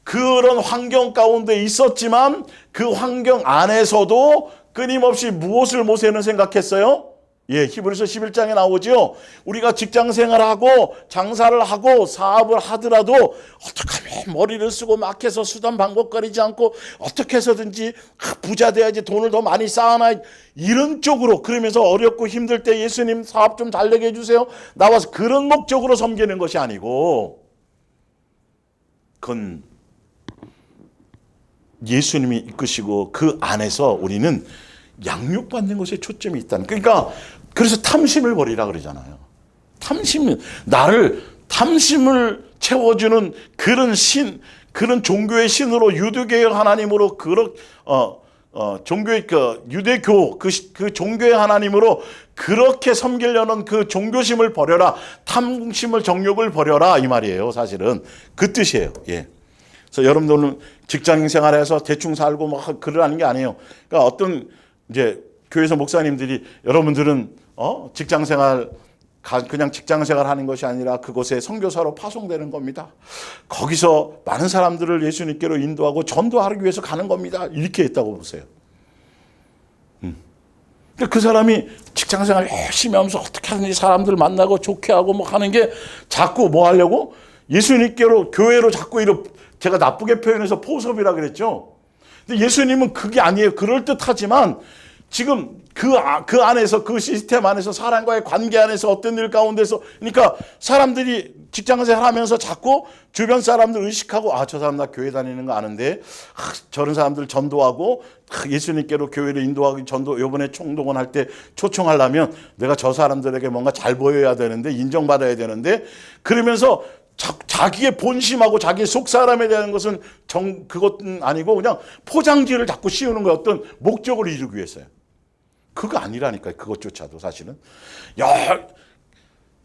[SPEAKER 1] 그런 환경 가운데 있었지만 그 환경 안에서도 끊임없이 무엇을 모세는 생각했어요? 히브리서 11장에 나오죠. 우리가 직장 생활하고 장사를 하고 사업을 하더라도 어떻게 하면 머리를 쓰고 막 해서 수단 방법거리지 않고 어떻게 해서든지 부자 돼야지 돈을 더 많이 쌓아놔 이런 쪽으로 그러면서 어렵고 힘들 때 예수님 사업 좀 잘 되게 해주세요. 나와서 그런 목적으로 섬기는 것이 아니고 그건 예수님이 이끄시고 그 안에서 우리는 양육받는 것에 초점이 있다는. 그러니까 그래서 탐심을 버리라 그러잖아요. 탐심을 채워주는 그런 그런 종교의 신으로 유대교의 하나님으로 종교의 유대교 그 종교의 하나님으로 그렇게 섬기려는 그 종교심을 버려라. 탐심을 정욕을 버려라 이 말이에요. 사실은 그 뜻이에요. 그래서 여러분들은 직장 생활해서 대충 살고 그러라는 게 아니에요. 그러니까 어떤 이제 교회에서 목사님들이 여러분들은 직장 생활 그냥 직장 생활 하는 것이 아니라 그곳에 선교사로 파송되는 겁니다. 거기서 많은 사람들을 예수님께로 인도하고 전도하기 위해서 가는 겁니다. 이렇게 했다고 보세요. 그 사람이 직장 생활 열심히 하면서 어떻게 하든지 사람들 만나고 좋게 하고 하는 게 자꾸 하려고 예수님께로 교회로 자꾸 제가 나쁘게 표현해서 포섭이라 그랬죠. 근데 예수님은 그게 아니에요. 그럴듯하지만 지금 그 안에서 그 시스템 안에서 사람과의 관계 안에서 어떤 일 가운데서 그러니까 사람들이 직장생활 하면서 자꾸 주변 사람들 의식하고 저 사람 나 교회 다니는 거 아는데 저런 사람들 전도하고 예수님께로 교회를 인도하기 전도 이번에 총동원할 때 초청하려면 내가 저 사람들에게 뭔가 잘 보여야 되는데 인정받아야 되는데 그러면서 자기의 본심하고 자기의 속 사람에 대한 것은 그것은 아니고 그냥 포장지를 자꾸 씌우는 거예요. 어떤 목적을 이루기 위해서요. 그거 아니라니까요. 그것조차도 사실은. 야,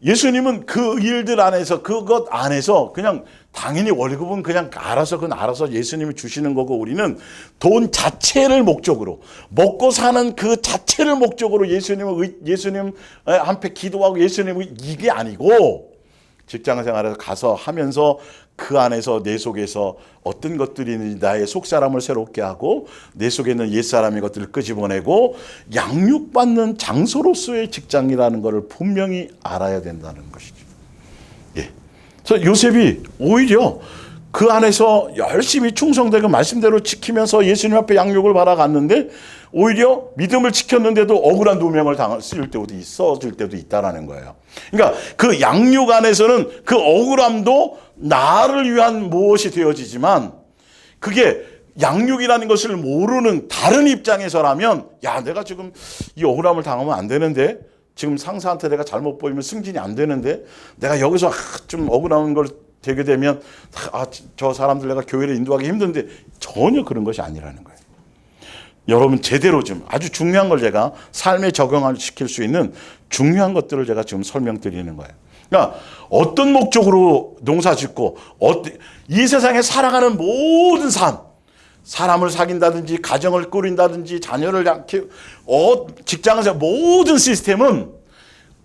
[SPEAKER 1] 예수님은 그 일들 안에서 그것 안에서 그냥 당연히 월급은 그냥 그건 알아서 예수님이 주시는 거고 우리는 돈 자체를 목적으로 먹고 사는 그 자체를 목적으로 예수님 한패 기도하고 예수님은 이게 아니고 직장 생활에서 가서 하면서 그 안에서 내 속에서 어떤 것들이 있는지 나의 속사람을 새롭게 하고 내 속에 있는 옛사람의 것들을 끄집어내고 양육받는 장소로서의 직장이라는 것을 분명히 알아야 된다는 것이죠. 예. 그래서 요셉이 오히려 그 안에서 열심히 충성되고 말씀대로 지키면서 예수님 앞에 양육을 받아갔는데 오히려 믿음을 지켰는데도 억울한 누명을 써줄 때도 있다라는 거예요. 그러니까 그 양육 안에서는 그 억울함도 나를 위한 무엇이 되어지지만 그게 양육이라는 것을 모르는 다른 입장에서라면 야, 내가 지금 이 억울함을 당하면 안 되는데 지금 상사한테 내가 잘못 보이면 승진이 안 되는데 내가 여기서 좀 억울한 걸 되게 되면 저 사람들 내가 교회를 인도하기 힘든데 전혀 그런 것이 아니라는 거예요. 여러분 제대로 좀 아주 중요한 걸 제가 삶에 적용시킬 수 있는 중요한 것들을 제가 지금 설명드리는 거예요. 그러니까 어떤 목적으로 농사 짓고 이 세상에 살아가는 모든 사람을 사귄다든지 가정을 꾸린다든지 자녀를 직장에서 모든 시스템은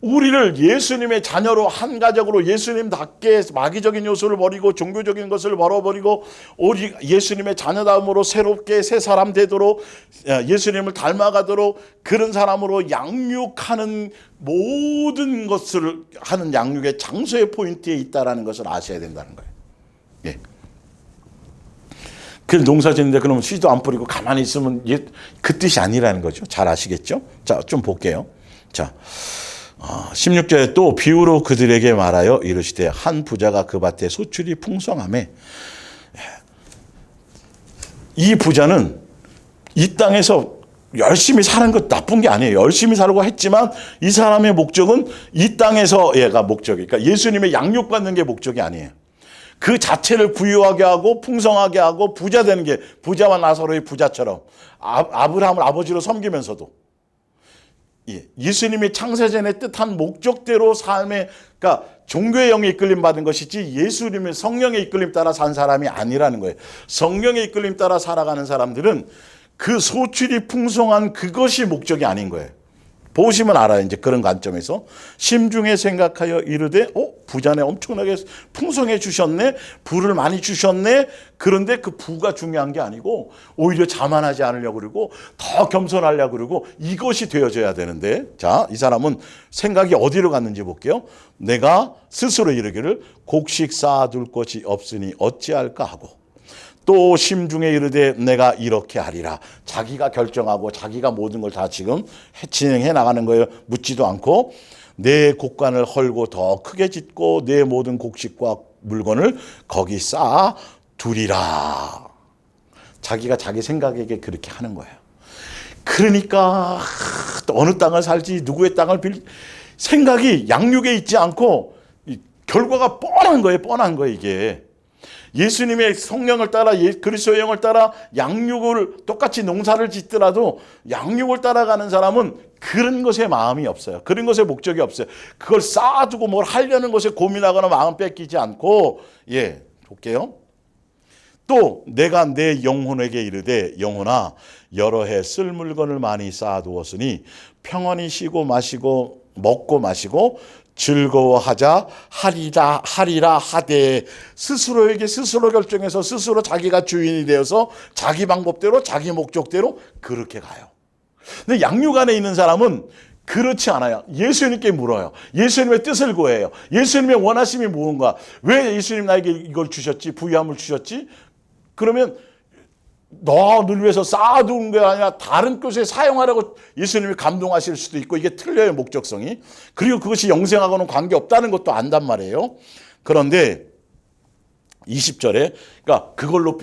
[SPEAKER 1] 우리를 예수님의 자녀로 한 가족으로 예수님답게 마귀적인 요소를 버리고 종교적인 것을 버려버리고 오직 예수님의 자녀다움으로 새롭게 새 사람 되도록 예수님을 닮아가도록 그런 사람으로 양육하는 모든 것을 하는 양육의 장소의 포인트에 있다는 것을 아셔야 된다는 거예요. 예. 그 농사 짓는데 그러면 씨도 안 뿌리고 가만히 있으면 그 뜻이 아니라는 거죠. 잘 아시겠죠? 자, 좀 볼게요. 자. 16절에 또 비유로 그들에게 말하여 이르시되 한 부자가 그 밭에 소출이 풍성하매 이 부자는 이 땅에서 열심히 사는 것 나쁜 게 아니에요. 열심히 살고 했지만 이 사람의 목적은 이 땅에서 얘가 목적이 그러니까 예수님의 양육받는 게 목적이 아니에요. 그 자체를 부유하게 하고 풍성하게 하고 부자 되는 게 부자와 나사로의 부자처럼 아브라함을 아버지로 섬기면서도 예수님이 창세전에 뜻한 목적대로 삶에 그러니까 종교의 영에 이끌림 받은 것이지 예수님의 성령의 이끌림 따라 산 사람이 아니라는 거예요. 성령의 이끌림 따라 살아가는 사람들은 그 소출이 풍성한 그것이 목적이 아닌 거예요. 보시면 알아요. 이제 그런 관점에서 심중에 생각하여 이르되 부자네 엄청나게 풍성해 주셨네. 부를 많이 주셨네. 그런데 그 부가 중요한 게 아니고 오히려 자만하지 않으려고 그러고 더 겸손하려고 그러고 이것이 되어져야 되는데 자, 이 사람은 생각이 어디로 갔는지 볼게요. 내가 스스로 이르기를 곡식 쌓아둘 것이 없으니 어찌할까 하고 또 심중에 이르되 내가 이렇게 하리라. 자기가 결정하고 자기가 모든 걸 다 지금 진행해 나가는 거예요. 묻지도 않고 내 곡간을 헐고 더 크게 짓고 내 모든 곡식과 물건을 거기 쌓아 두리라. 자기가 자기 생각에게 그렇게 하는 거예요. 그러니까 어느 땅을 살지 누구의 땅을 생각이 양육에 있지 않고 결과가 뻔한 거예요. 이게. 예수님의 성령을 따라 그리스도의 영을 따라 양육을 똑같이 농사를 짓더라도 양육을 따라가는 사람은 그런 것에 마음이 없어요. 그런 것에 목적이 없어요. 그걸 쌓아두고 뭘 하려는 것에 고민하거나 마음 뺏기지 않고 볼게요. 또 내가 내 영혼에게 이르되 영혼아 여러 해 쓸 물건을 많이 쌓아두었으니 평안히 쉬고 마시고 먹고 마시고 즐거워하자 하리라 하되 스스로에게 스스로 결정해서 스스로 자기가 주인이 되어서 자기 방법대로 자기 목적대로 그렇게 가요. 근데 양육 안에 있는 사람은 그렇지 않아요. 예수님께 물어요. 예수님의 뜻을 구해요. 예수님의 원하심이 무엇인가? 왜 예수님 나에게 이걸 주셨지? 부유함을 주셨지? 그러면 너를 위해서 쌓아두는 게 아니라 다른 곳에 사용하라고 예수님이 감동하실 수도 있고 이게 틀려요. 목적성이. 그리고 그것이 영생하고는 관계없다는 것도 안단 말이에요. 그런데 20절에 그러니까 그걸로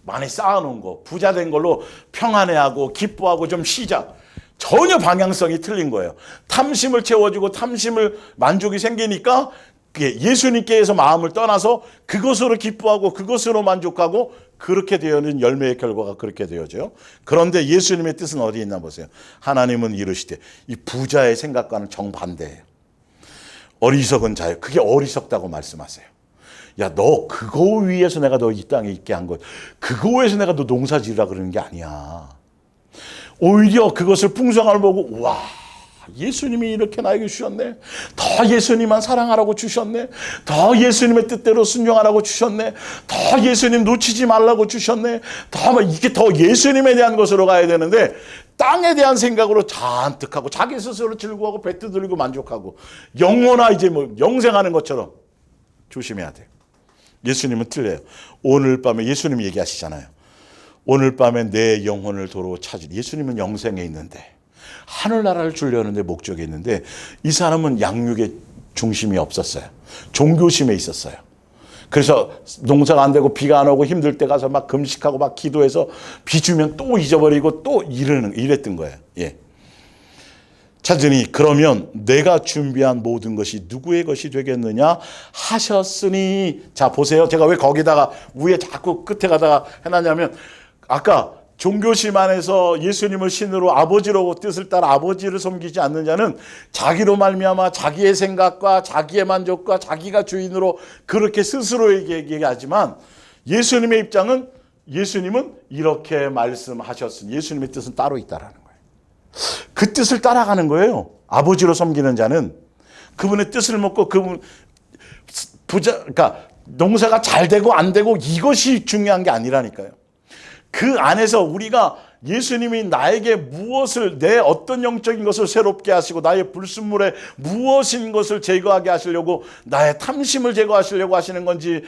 [SPEAKER 1] 많이 쌓아놓은 거 부자 된 걸로 평안해하고 기뻐하고 좀 쉬자. 전혀 방향성이 틀린 거예요. 탐심을 채워주고 탐심을 만족이 생기니까 그게 예수님께서 마음을 떠나서 그것으로 기뻐하고 그것으로 만족하고 그렇게 되어는 열매의 결과가 그렇게 되어져요. 그런데 예수님의 뜻은 어디에 있나 보세요. 하나님은 이르시되 이 부자의 생각과는 정반대예요. 어리석은 자요. 그게 어리석다고 말씀하세요. 야, 너 그거 위해서 내가 너 이 땅에 있게 한 거, 그거 위해서 내가 너 농사 지으라 그러는 게 아니야. 오히려 그것을 풍성함을 보고 와, 예수님이 이렇게 나에게 주셨네. 더 예수님만 사랑하라고 주셨네. 더 예수님의 뜻대로 순종하라고 주셨네. 더 예수님 놓치지 말라고 주셨네. 이게 더 예수님에 대한 것으로 가야 되는데 땅에 대한 생각으로 잔뜩 하고 자기 스스로 즐거워하고 배 두드리고 만족하고 영원하 이제 뭐 영생하는 것처럼 조심해야 돼요. 예수님은 틀려요. 오늘 밤에 예수님이 얘기하시잖아요. 오늘 밤에 내 영혼을 도로 찾으리. 예수님은 영생에 있는데 하늘나라를 주려는데 목적이 있는데 이 사람은 양육의 중심이 없었어요. 종교심에 있었어요. 그래서 농사가 안 되고 비가 안 오고 힘들 때 가서 막 금식하고 막 기도해서 비 주면 또 잊어버리고 또 이랬던 거예요. 예. 찾으니 그러면 내가 준비한 모든 것이 누구의 것이 되겠느냐 하셨으니. 자 보세요. 제가 왜 거기다가 위에 자꾸 끝에 가다가 해놨냐면 아까 종교심 안에서 예수님을 신으로 아버지로 뜻을 따라 아버지를 섬기지 않는 자는 자기로 말미암아 자기의 생각과 자기의 만족과 자기가 주인으로 그렇게 스스로 얘기하지만 예수님의 입장은 예수님은 이렇게 말씀하셨으니 예수님의 뜻은 따로 있다라는 거예요. 그 뜻을 따라가는 거예요. 아버지로 섬기는 자는 그분의 뜻을 먹고 그분 그러니까 농사가 잘 되고 안 되고 이것이 중요한 게 아니라니까요. 그 안에서 우리가 예수님이 나에게 무엇을 내 어떤 영적인 것을 새롭게 하시고 나의 불순물에 무엇인 것을 제거하게 하시려고 나의 탐심을 제거하시려고 하시는 건지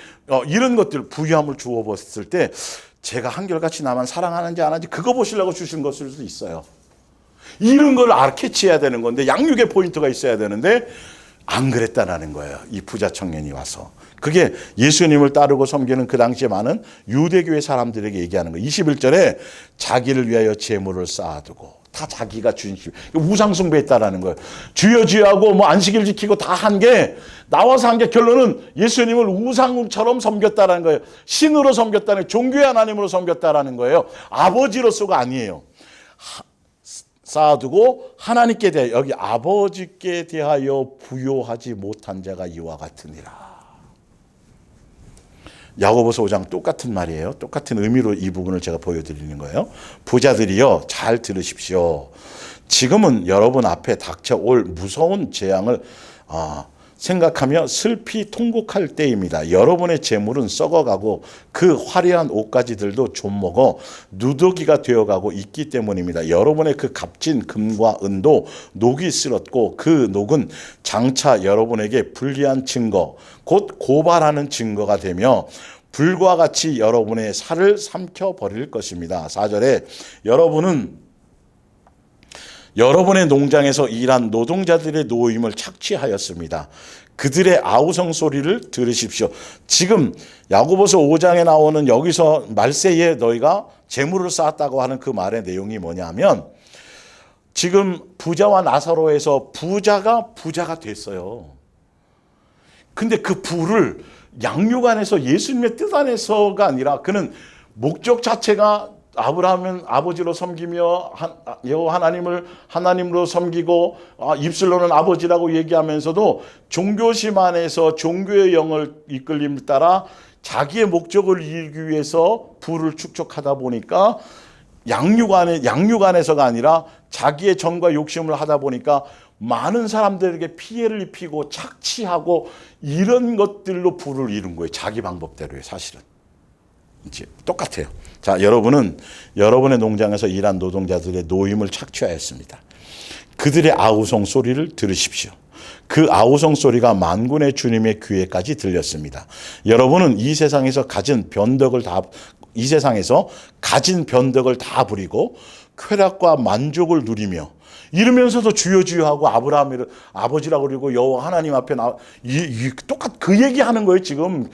[SPEAKER 1] 이런 것들 부유함을 주어 봤을 때 제가 한결같이 나만 사랑하는지 안 하는지 그거 보시려고 주신 것일 수도 있어요. 이런 걸 캐치해야 되는 건데 양육의 포인트가 있어야 되는데 안 그랬다라는 거예요. 이 부자 청년이 와서. 그게 예수님을 따르고 섬기는 그 당시에 많은 유대교의 사람들에게 얘기하는 거예요. 21절에 자기를 위하여 재물을 쌓아두고 다 자기가 주인심. 우상숭배했다라는 거예요. 주여 주여 하고 뭐 안식일 지키고 다 한 게 나와서 한 게 결론은 예수님을 우상처럼 섬겼다라는 거예요. 신으로 섬겼다는 종교의 하나님으로 섬겼다라는 거예요. 아버지로서가 아니에요. 쌓아두고 하나님께 대하여 여기 아버지께 대하여 부요하지 못한 자가 이와 같으니라. 야고보서 5장 똑같은 말이에요. 똑같은 의미로 이 부분을 제가 보여드리는 거예요. 부자들이여 잘 들으십시오. 지금은 여러분 앞에 닥쳐올 무서운 재앙을 생각하며 슬피 통곡할 때입니다. 여러분의 재물은 썩어가고 그 화려한 옷가지들도 좀먹어 누더기가 되어가고 있기 때문입니다. 여러분의 그 값진 금과 은도 녹이 쓸었고 그 녹은 장차 여러분에게 불리한 증거 곧 고발하는 증거가 되며 불과 같이 여러분의 살을 삼켜버릴 것입니다. 4절에 여러분의 농장에서 일한 노동자들의 노임을 착취하였습니다. 그들의 아우성 소리를 들으십시오. 지금 야고보서 5장에 나오는 여기서 말세에 너희가 재물을 쌓았다고 하는 그 말의 내용이 뭐냐면 지금 부자와 나사로에서 부자가 됐어요. 근데 그 부를 양육 안에서 예수님의 뜻 안에서가 아니라 그는 목적 자체가 아브라함은 아버지로 섬기며 여호와 하나님을 하나님으로 섬기고 입술로는 아버지라고 얘기하면서도 종교심 안에서 종교의 영을 이끌림을 따라 자기의 목적을 이루기 위해서 부를 축적하다 보니까 양육 안에서가 아니라 자기의 정과 욕심을 하다 보니까 많은 사람들에게 피해를 입히고 착취하고 이런 것들로 부를 이룬 거예요. 자기 방법대로요, 사실은. 이제 똑같아요. 자, 여러분은 여러분의 농장에서 일한 노동자들의 노임을 착취하였습니다. 그들의 아우성 소리를 들으십시오. 그 아우성 소리가 만군의 주님의 귀에까지 들렸습니다. 여러분은 이 세상에서 가진 변덕을 다 부리고 쾌락과 만족을 누리며 이러면서도 주여 주여 하고 아브라함을 아버지라고 그러고 여호와 하나님 앞에 똑같 그 얘기하는 거예요. 지금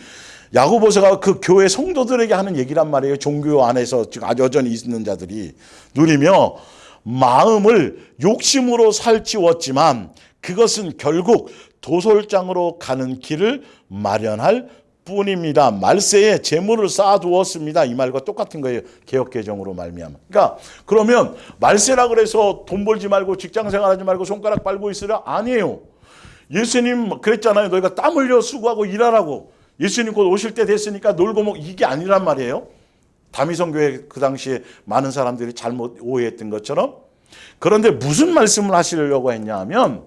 [SPEAKER 1] 야고보서가 그 교회 성도들에게 하는 얘기란 말이에요. 종교 안에서 지금 여전히 있는 자들이 누리며 마음을 욕심으로 살찌웠지만 그것은 결국 도솔장으로 가는 길을 마련할 뿐입니다. 말세에 재물을 쌓아두었습니다. 이 말과 똑같은 거예요. 개역개정으로 말미암아. 그러니까 그러면 말세라 그래서 돈 벌지 말고 직장생활하지 말고 손가락 빨고 있으라? 아니에요. 예수님 그랬잖아요. 너희가 땀 흘려 수고하고 일하라고. 예수님 곧 오실 때 됐으니까 놀고 뭐 이게 아니란 말이에요. 다미성교회 그 당시에 많은 사람들이 잘못 오해했던 것처럼. 그런데 무슨 말씀을 하시려고 했냐 하면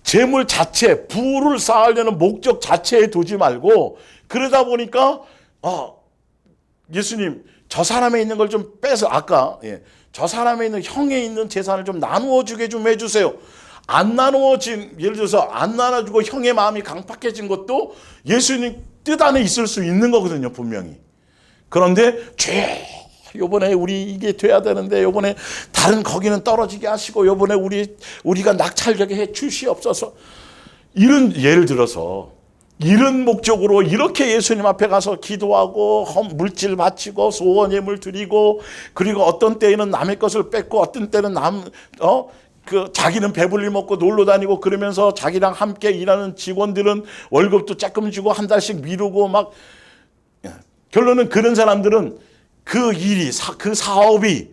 [SPEAKER 1] 재물 자체, 부를 쌓으려는 목적 자체에 두지 말고 그러다 보니까 예수님 저 사람에 있는 걸 좀 빼서 아까 저 사람에 있는 형에 있는 재산을 좀 나누어 주게 좀 해주세요. 안 나누어진 예를 들어서 안 나눠주고 형의 마음이 강팍해진 것도 예수님 뜻 안에 있을 수 있는 거거든요. 분명히. 그런데 요번에 우리 이게 돼야 되는데 요번에 다른 거기는 떨어지게 하시고 요번에 우리가 낙찰되게 해 주시옵소서. 이런 예를 들어서 이런 목적으로 이렇게 예수님 앞에 가서 기도하고 물질 바치고 소원 예물 드리고 그리고 어떤 때에는 남의 것을 뺏고 어떤 때는 자기는 배불리 먹고 놀러 다니고 그러면서 자기랑 함께 일하는 직원들은 월급도 조금 주고 한 달씩 미루고 막 결론은 그런 사람들은 그 일이 그 사업이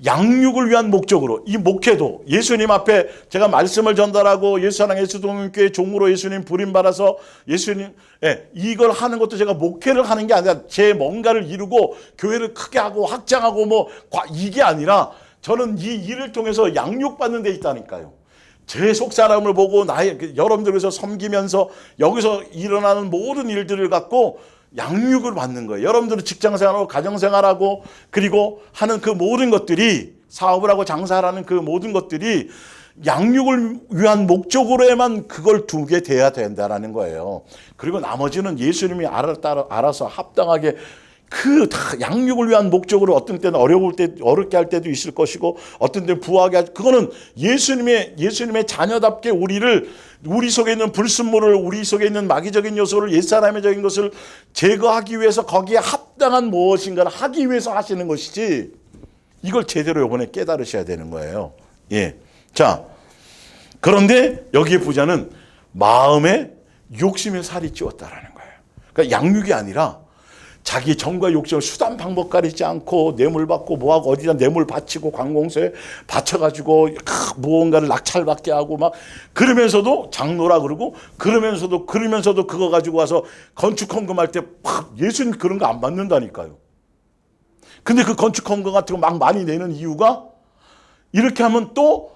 [SPEAKER 1] 양육을 위한 목적으로 이 목회도 예수님 앞에 제가 말씀을 전달하고 예수사랑 예수동교회 종으로 예수님 부림받아서 예수님 이걸 하는 것도 제가 목회를 하는 게 아니라 제 뭔가를 이루고 교회를 크게 하고 확장하고 뭐 이게 아니라 저는 이 일을 통해서 양육받는 데 있다니까요. 제 속사람을 보고 여러분들에서 섬기면서 여기서 일어나는 모든 일들을 갖고 양육을 받는 거예요. 여러분들은 직장생활하고 가정생활하고 그리고 하는 그 모든 것들이 사업을 하고 장사를 하는 그 모든 것들이 양육을 위한 목적으로에만 그걸 두게 돼야 된다라는 거예요. 그리고 나머지는 예수님이 알아서 합당하게 그 다 양육을 위한 목적으로 어떤 때는 어렵게 할 때도 있을 것이고 어떤 때는 부하게 그거는 예수님의 자녀답게 우리 속에 있는 불순물을 우리 속에 있는 마귀적인 요소를 옛사람의적인 것을 제거하기 위해서 거기에 합당한 무엇인가를 하기 위해서 하시는 것이지 이걸 제대로 이번에 깨달으셔야 되는 거예요. 예. 자, 그런데 여기에 보자는 마음에 욕심에 살이 찌웠다라는 거예요. 그러니까 양육이 아니라 자기 정과 욕심을 수단 방법 가리지 않고 뇌물 받고 뭐하고 어디다 뇌물 바치고 관공서에 바쳐가지고 무언가를 낙찰받게 하고 막 그러면서도 장로라 그러고 그러면서도 그거 가지고 와서 건축 헌금할 때 막 예수님 그런 거 안 받는다니까요. 근데 그 건축 헌금 같은 거 막 많이 내는 이유가 이렇게 하면 또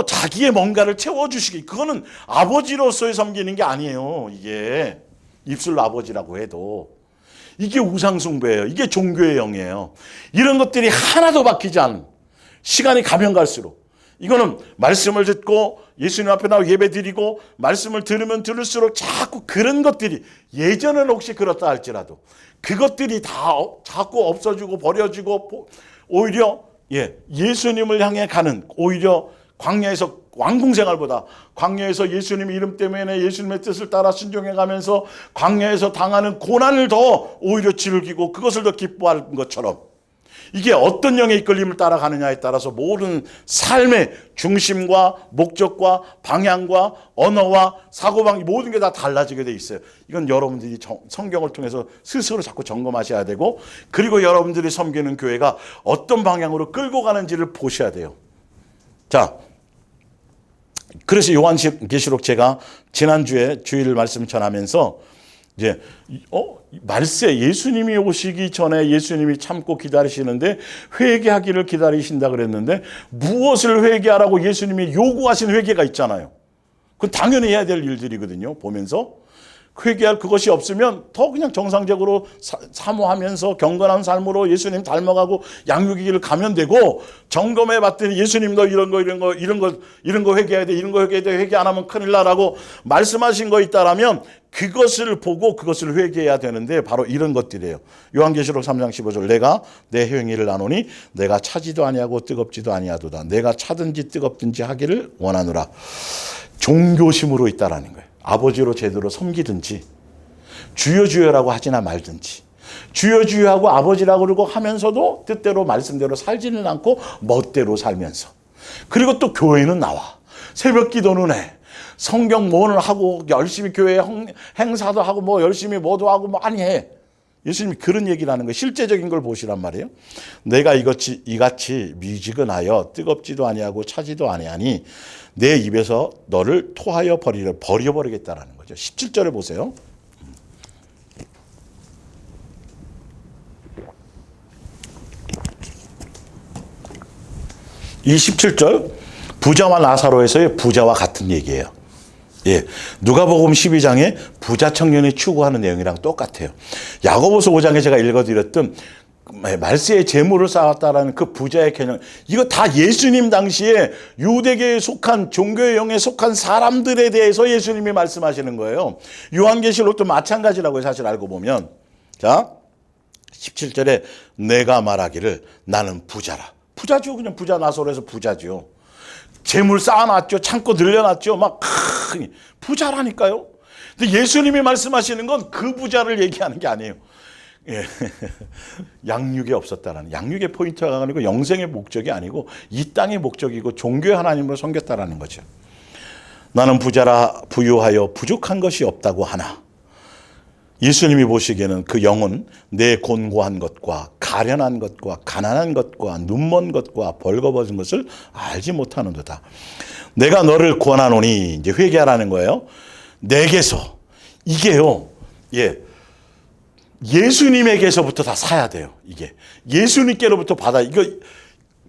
[SPEAKER 1] 자기의 뭔가를 채워주시기 그거는 아버지로서의 섬기는 게 아니에요. 이게 입술로 아버지라고 해도 이게 우상숭배예요. 이게 종교의 영이에요. 이런 것들이 하나도 바뀌지 않은 시간이 가면 갈수록 이거는 말씀을 듣고 예수님 앞에 나와 예배 드리고 말씀을 들으면 들을수록 자꾸 그런 것들이 예전에는 혹시 그렇다 할지라도 그것들이 다 자꾸 없어지고 버려지고 오히려 예수님을 향해 가는 오히려 광야에서 왕궁생활보다 광야에서 예수님 이름 때문에 예수님의 뜻을 따라 순종해가면서 광야에서 당하는 고난을 더 오히려 즐기고 그것을 더 기뻐하는 것처럼 이게 어떤 영의 이끌림을 따라가느냐에 따라서 모든 삶의 중심과 목적과 방향과 언어와 사고방식 모든 게 다 달라지게 돼 있어요. 이건 여러분들이 성경을 통해서 스스로 자꾸 점검하셔야 되고 그리고 여러분들이 섬기는 교회가 어떤 방향으로 끌고 가는지를 보셔야 돼요. 자, 그래서 요한계시록 제가 지난주에 주일 말씀 전하면서 이제 말세 예수님이 오시기 전에 예수님이 참고 기다리시는데 회개하기를 기다리신다 그랬는데 무엇을 회개하라고 예수님이 요구하신 회개가 있잖아요. 그건 당연히 해야 될 일들이거든요. 보면서 회개할 그것이 없으면 더 그냥 정상적으로 사모하면서 경건한 삶으로 예수님 닮아가고 양육의 길을 가면 되고 점검해 봤더니 예수님도 이런 거 회개해야 돼. 이런 거 회개해야 돼. 회개 안 하면 큰일 나라고 말씀하신 거 있다라면 그것을 보고 그것을 회개해야 되는데 바로 이런 것들이에요. 요한계시록 3장 15절 내가 내 행위를 아노니 내가 차지도 아니하고 뜨겁지도 아니하도다. 내가 차든지 뜨겁든지 하기를 원하노라. 종교심으로 있다라는 거예요. 아버지로 제대로 섬기든지 주여 주여라고 하지나 말든지 주여 주여하고 아버지라고 그러고 하면서도 뜻대로 말씀대로 살지는 않고 멋대로 살면서 그리고 또 교회는 나와 새벽 기도는 해 성경 뭐를 하고 열심히 교회 행사도 하고 뭐 열심히 뭐도 하고 많이 해. 예수님이 그런 얘기를 하는 거예요. 실제적인 걸 보시란 말이에요. 내가 이같이 미지근하여 뜨겁지도 아니하고 차지도 아니하니 내 입에서 너를 토하여 버려버리겠다라는 거죠. 17절에 보세요. 이 17절 부자와 나사로에서의 부자와 같은 얘기예요. 예, 누가복음 12장에 부자 청년이 추구하는 내용이랑 똑같아요. 야고보서 5장에 제가 읽어드렸던 말세의 재물을 쌓았다라는 그 부자의 개념, 이거 다 예수님 당시에 유대계에 속한 종교의 영에 속한 사람들에 대해서 예수님이 말씀하시는 거예요. 요한계시록도 마찬가지라고요. 사실 알고 보면. 자, 17절에 내가 말하기를 나는 부자라. 부자죠. 그냥 부자 나서로해서 부자죠. 재물 쌓아놨죠. 창고 늘려놨죠. 막 부자라니까요. 근데 예수님이 말씀하시는 건 그 부자를 얘기하는 게 아니에요. 예. 양육이 없었다라는, 양육의 포인트가 아니고 영생의 목적이 아니고 이 땅의 목적이고 종교의 하나님을 섬겼다라는 거죠. 나는 부자라 부유하여 부족한 것이 없다고 하나 예수님이 보시기에는 그 영은 내 곤고한 것과 가련한 것과 가난한 것과 눈먼 것과 벌거벗은 것을 알지 못하는도다. 내가 너를 권하노니, 이제 회개하라는 거예요. 내게서, 이게요, 예, 예수님에게서부터 다 사야 돼요. 이게 예수님께로부터 받아. 이거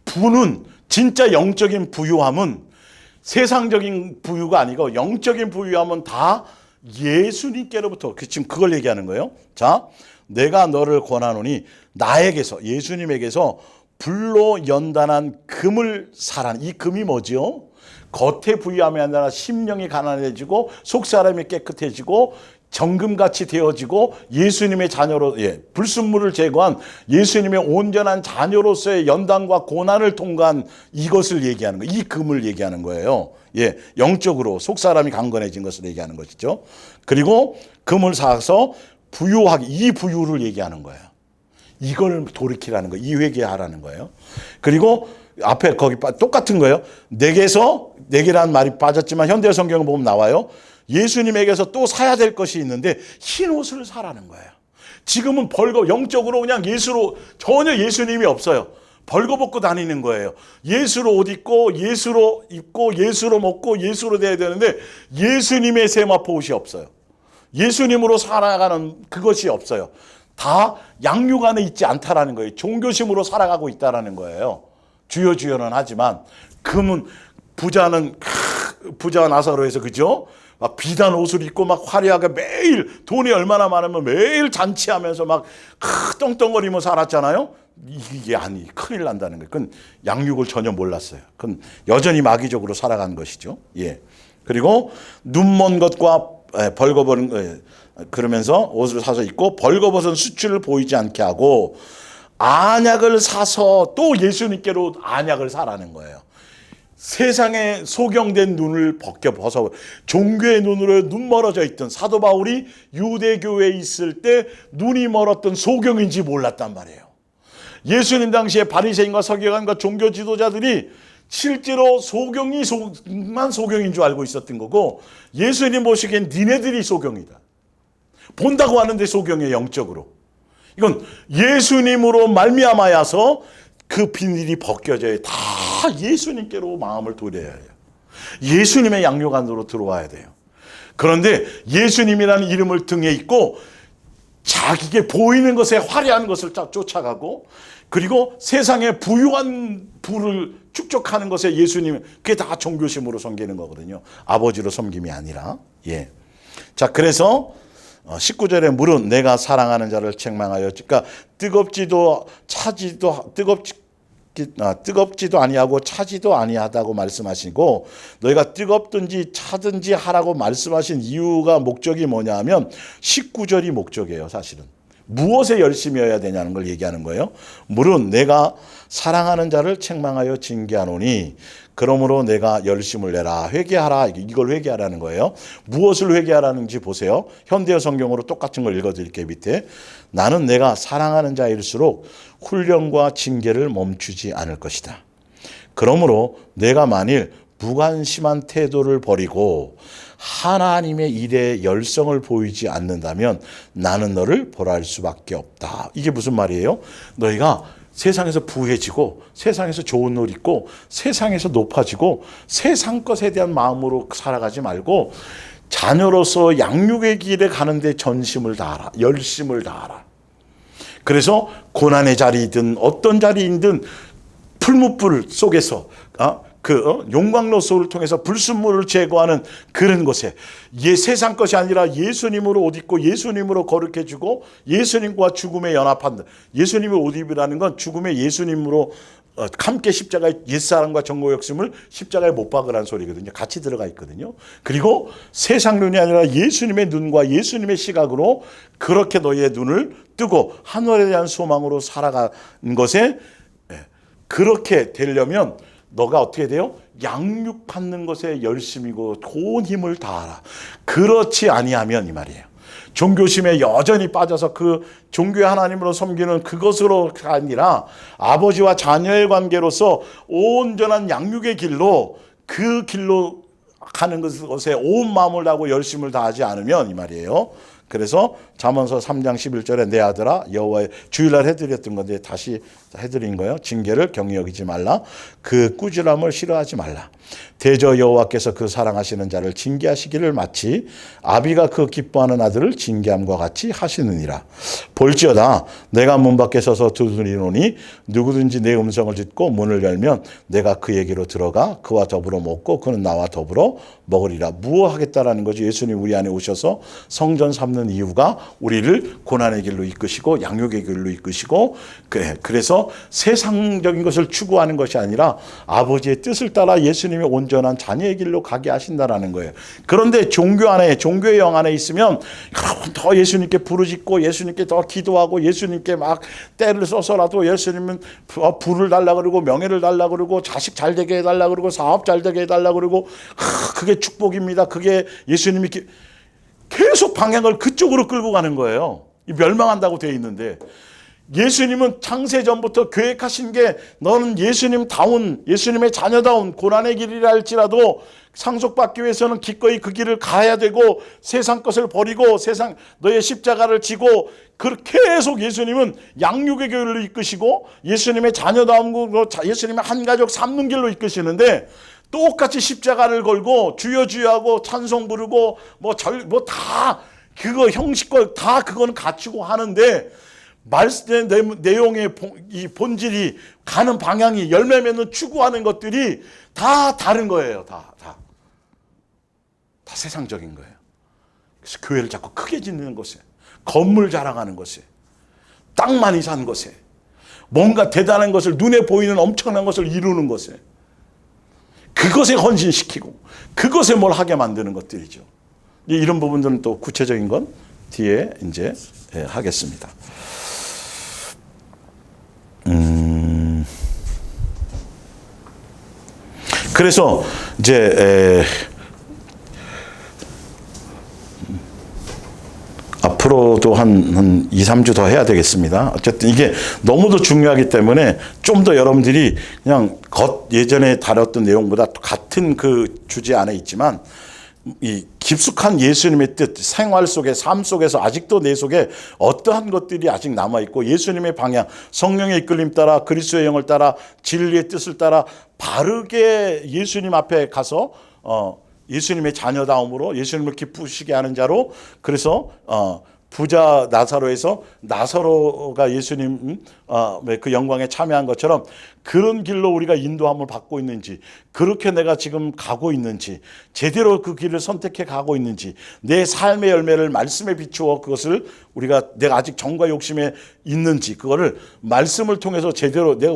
[SPEAKER 1] 부는 진짜 영적인 부유함은 세상적인 부유가 아니고 영적인 부유함은 다 예수님께로부터, 지금 그걸 얘기하는 거예요. 자, 내가 너를 권하노니 나에게서, 예수님에게서 불로 연단한 금을 사라는, 이 금이 뭐죠? 겉에 부유함이 아니라 심령이 가난해지고 속사람이 깨끗해지고 정금같이 되어지고 예수님의 자녀로, 예, 불순물을 제거한 예수님의 온전한 자녀로서의 연단과 고난을 통과한 이것을 얘기하는 거예요. 이 금을 얘기하는 거예요. 예, 영적으로 속사람이 강건해진 것을 얘기하는 것이죠. 그리고 금을 사서 부유하게, 이 부유를 얘기하는 거예요. 이걸 돌이키라는 거예요. 이 회개하라는 거예요. 그리고 앞에 거기 똑같은 거예요. 내게란 말이 빠졌지만 현대 성경을 보면 나와요. 예수님에게서 또 사야 될 것이 있는데 흰 옷을 사라는 거예요. 지금은 영적으로 그냥 예수로, 전혀 예수님이 없어요. 벌거벗고 다니는 거예요. 예수로 옷 입고 예수로 입고 예수로 먹고 예수로 돼야 되는데 예수님의 세마포 옷이 없어요. 예수님으로 살아가는 그것이 없어요. 다 양육 안에 있지 않다라는 거예요. 종교심으로 살아가고 있다라는 거예요. 주여 주여는 하지만 금은, 부자 나사로에서, 그죠? 막 비단 옷을 입고 막 화려하게 매일 돈이 얼마나 많으면 매일 잔치하면서 막 떵떵거리며 살았잖아요. 이게 큰일 난다는 거예요. 그건 양육을 전혀 몰랐어요. 그건 여전히 마귀적으로 살아간 것이죠. 예. 그리고 눈먼 것과 벌거벗은, 그러면서 옷을 사서 입고 벌거벗은 수치를 보이지 않게 하고 안약을 사서 또 예수님께로 안약을 사라는 거예요. 세상에 소경된 눈을 벗어 종교의 눈으로 눈 멀어져 있던 사도 바울이 유대교회에 있을 때 눈이 멀었던 소경인지 몰랐단 말이에요. 예수님 당시에 바리새인과 서기관과 종교 지도자들이 실제로 소경만 소경인 줄 알고 있었던 거고 예수님 보시기엔 니네들이 소경이다. 본다고 하는데 소경이에요, 영적으로. 이건 예수님으로 말미암아야서 그 비닐이 벗겨져야 다 예수님께로 마음을 돌려야 해요. 예수님의 양육 안으로 들어와야 돼요. 그런데 예수님이라는 이름을 등에 입고 자기게 보이는 것에 화려한 것을 쫓아가고 그리고 세상의 부유한 부를 축적하는 것에 예수님, 그게 다 종교심으로 섬기는 거거든요. 아버지로 섬김이 아니라. 예. 자, 그래서 19절에 물은 내가 사랑하는 자를 책망하여, 그러니까 뜨겁지도 아니하고 차지도 아니하다고 말씀하시고, 너희가 뜨겁든지 차든지 하라고 말씀하신 이유가, 목적이 뭐냐 하면 19절이 목적이에요. 사실은 무엇에 열심히여야 되냐는 걸 얘기하는 거예요. 물은 내가 사랑하는 자를 책망하여 징계하노니 그러므로 내가 열심을 내라. 회개하라. 이걸 회개하라는 거예요. 무엇을 회개하라는지 보세요. 현대어 성경으로 똑같은 걸 읽어드릴게요. 밑에. 나는 내가 사랑하는 자일수록 훈련과 징계를 멈추지 않을 것이다. 그러므로 내가 만일 무관심한 태도를 버리고 하나님의 일에 열성을 보이지 않는다면 나는 너를 벌할 수밖에 없다. 이게 무슨 말이에요? 너희가 세상에서 부해지고 세상에서 좋은 옷 입고 세상에서 높아지고 세상 것에 대한 마음으로 살아가지 말고 자녀로서 양육의 길에 가는데 전심을 다하라. 열심을 다하라. 그래서 고난의 자리이든 어떤 자리이든 풀무불 속에서 용광로소를 통해서 불순물을 제거하는 그런 곳에 세상 것이 아니라 예수님으로 옷 입고 예수님으로 거룩해지고 예수님과 죽음에 연합한다. 예수님의 옷 입으라는 건 죽음의 예수님으로 함께 십자가에 옛사람과 정보욕심을 십자가에 못 박으라는 소리거든요. 같이 들어가 있거든요. 그리고 세상 눈이 아니라 예수님의 눈과 예수님의 시각으로 그렇게 너희의 눈을 뜨고 하늘에 대한 소망으로 살아가는 것에 그렇게 되려면 너가 어떻게 돼요? 양육받는 것에 열심이고 온 힘을 다하라. 그렇지 아니하면 이 말이에요. 종교심에 여전히 빠져서 그 종교의 하나님으로 섬기는 그것으로 아니라 아버지와 자녀의 관계로서 온전한 양육의 길로 그 길로 가는 것에 온 마음을 다하고 열심을 다하지 않으면 이 말이에요. 그래서 잠언서 3장 11절에 내 아들아 여호와의 주일날 해드렸던 건데 다시 해드린 거예요. 징계를 경히 여기지 말라. 그 꾸지람을 싫어하지 말라. 대저 여호와께서 그 사랑하시는 자를 징계하시기를 마치 아비가 그 기뻐하는 아들을 징계함과 같이 하시느니라. 볼지어다 내가 문 밖에 서서 두드리노니 누구든지 내 음성을 듣고 문을 열면 내가 그에게로 들어가 그와 더불어 먹고 그는 나와 더불어 먹으리라. 무엇하겠다라는 거죠. 예수님 우리 안에 오셔서 성전 삼는 이유가 우리를 고난의 길로 이끄시고 양육의 길로 이끄시고 그래서 세상적인 것을 추구하는 것이 아니라 아버지의 뜻을 따라 예수님의 온전한 자녀의 길로 가게 하신다라는 거예요. 그런데 종교 안에 종교의 영 안에 있으면 여러분 더 예수님께 부르짖고 예수님께 더 기도하고 예수님께 막 때를 써서라도 예수님은 부를 달라 그러고 명예를 달라 그러고 자식 잘 되게 해달라 그러고 사업 잘 되게 해달라 그러고 그게 축복입니다. 그게 예수님이 계속 방향을 그쪽으로 끌고 가는 거예요. 멸망한다고 되어 있는데 예수님은 창세전부터 계획하신 게 너는 예수님다운 예수님의 자녀다운 고난의 길이라 할지라도 상속받기 위해서는 기꺼이 그 길을 가야 되고 세상 것을 버리고 세상 너의 십자가를 지고 계속 예수님은 양육의 길로 이끄시고 예수님의 자녀다움으로 예수님의 한 가족 삼는 길로 이끄시는데 똑같이 십자가를 걸고 주여 주여 하고 찬송 부르고 다 그거 형식과 다 그건 갖추고 하는데 말씀 내용의 이 본질이 가는 방향이 열매 맺는 추구하는 것들이 다 다른 거예요. 다 세상적인 거예요. 그래서 교회를 자꾸 크게 짓는 것에 건물 자랑하는 것에 땅 많이 산 것에 뭔가 대단한 것을 눈에 보이는 엄청난 것을 이루는 것에 그것에 헌신시키고 그것에 뭘 하게 만드는 것들이죠. 이런 부분들은 또 구체적인 건 뒤에 이제 하겠습니다. 그래서 이제 앞으로도 한 2, 3주 더 해야 되겠습니다. 어쨌든 이게 너무도 중요하기 때문에 좀 더 여러분들이 그냥 예전에 다뤘던 내용보다 같은 그 주제 안에 있지만 이 깊숙한 예수님의 뜻, 생활 속에 삶 속에서 아직도 내 속에 어떠한 것들이 아직 남아있고 예수님의 방향, 성령의 이끌림 따라 그리스도의 영을 따라 진리의 뜻을 따라 바르게 예수님 앞에 가서 예수님의 자녀다움으로 예수님을 기쁘시게 하는 자로 그래서 부자 나사로에서 나사로가 예수님 그 영광에 참여한 것처럼 그런 길로 우리가 인도함을 받고 있는지 그렇게 내가 지금 가고 있는지 제대로 그 길을 선택해 가고 있는지 내 삶의 열매를 말씀에 비추어 그것을 우리가 내가 아직 정과 욕심에 있는지 그거를 말씀을 통해서 제대로 내가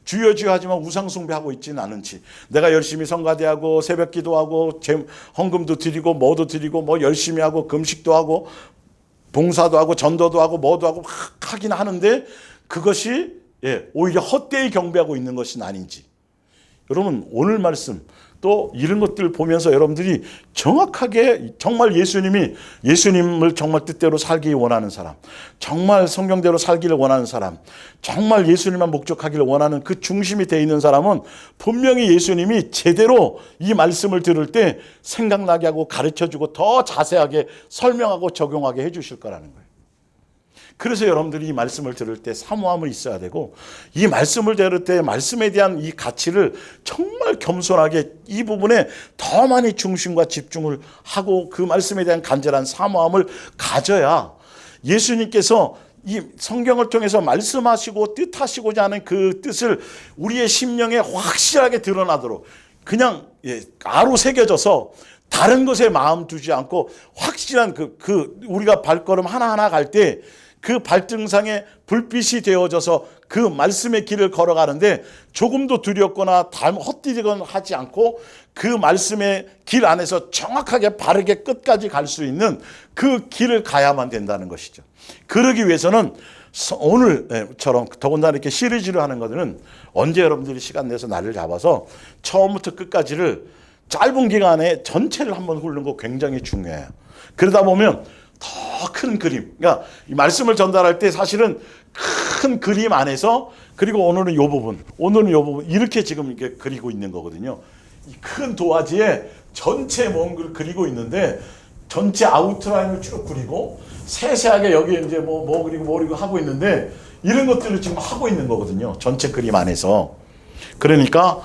[SPEAKER 1] 주여 주여 하지만 우상 숭배하고 있지는 않은지 내가 열심히 성가대하고 새벽 기도하고 헌금도 드리고 뭐도 드리고 뭐 열심히 하고 금식도 하고 봉사도 하고 전도도 하고 뭐도 하고 막 하긴 하는데 그것이 오히려 헛되이 경배하고 있는 것은 아닌지 여러분 오늘 말씀 또 이런 것들을 보면서 여러분들이 정확하게 정말 예수님을 정말 뜻대로 살기 원하는 사람, 정말 성경대로 살기를 원하는 사람, 정말 예수님만 목적하기를 원하는 그 중심이 되어 있는 사람은 분명히 예수님이 제대로 이 말씀을 들을 때 생각나게 하고 가르쳐주고 더 자세하게 설명하고 적용하게 해주실 거라는 거예요. 그래서 여러분들이 이 말씀을 들을 때 사모함은 있어야 되고, 이 말씀을 들을 때 말씀에 대한 이 가치를 정말 겸손하게 이 부분에 더 많이 중심과 집중을 하고 그 말씀에 대한 간절한 사모함을 가져야 예수님께서 이 성경을 통해서 말씀하시고 뜻하시고자 하는 그 뜻을 우리의 심령에 확실하게 드러나도록 그냥 아로 새겨져서 다른 것에 마음 두지 않고 확실한 우리가 발걸음 하나하나 갈 때 그 발등상에 불빛이 되어져서 그 말씀의 길을 걸어가는데 조금도 두렵거나 헛디디거나 하지 않고 그 말씀의 길 안에서 정확하게 바르게 끝까지 갈 수 있는 그 길을 가야만 된다는 것이죠. 그러기 위해서는 오늘처럼 더군다나 이렇게 시리즈를 하는 것들은 언제 여러분들이 시간 내서 날을 잡아서 처음부터 끝까지를 짧은 기간에 전체를 한번 훑는 거 굉장히 중요해요. 그러다 보면 더 큰 그림, 그러니까 이 말씀을 전달할 때 사실은 큰 그림 안에서, 그리고 오늘은 이 부분 이렇게 지금 이렇게 그리고 있는 거거든요. 이 큰 도화지에 전체 뭔가를 그리고 있는데 전체 아웃라인을 쭉 그리고 세세하게 여기 이제 뭐 그리고 하고 있는데 이런 것들을 지금 하고 있는 거거든요. 전체 그림 안에서. 그러니까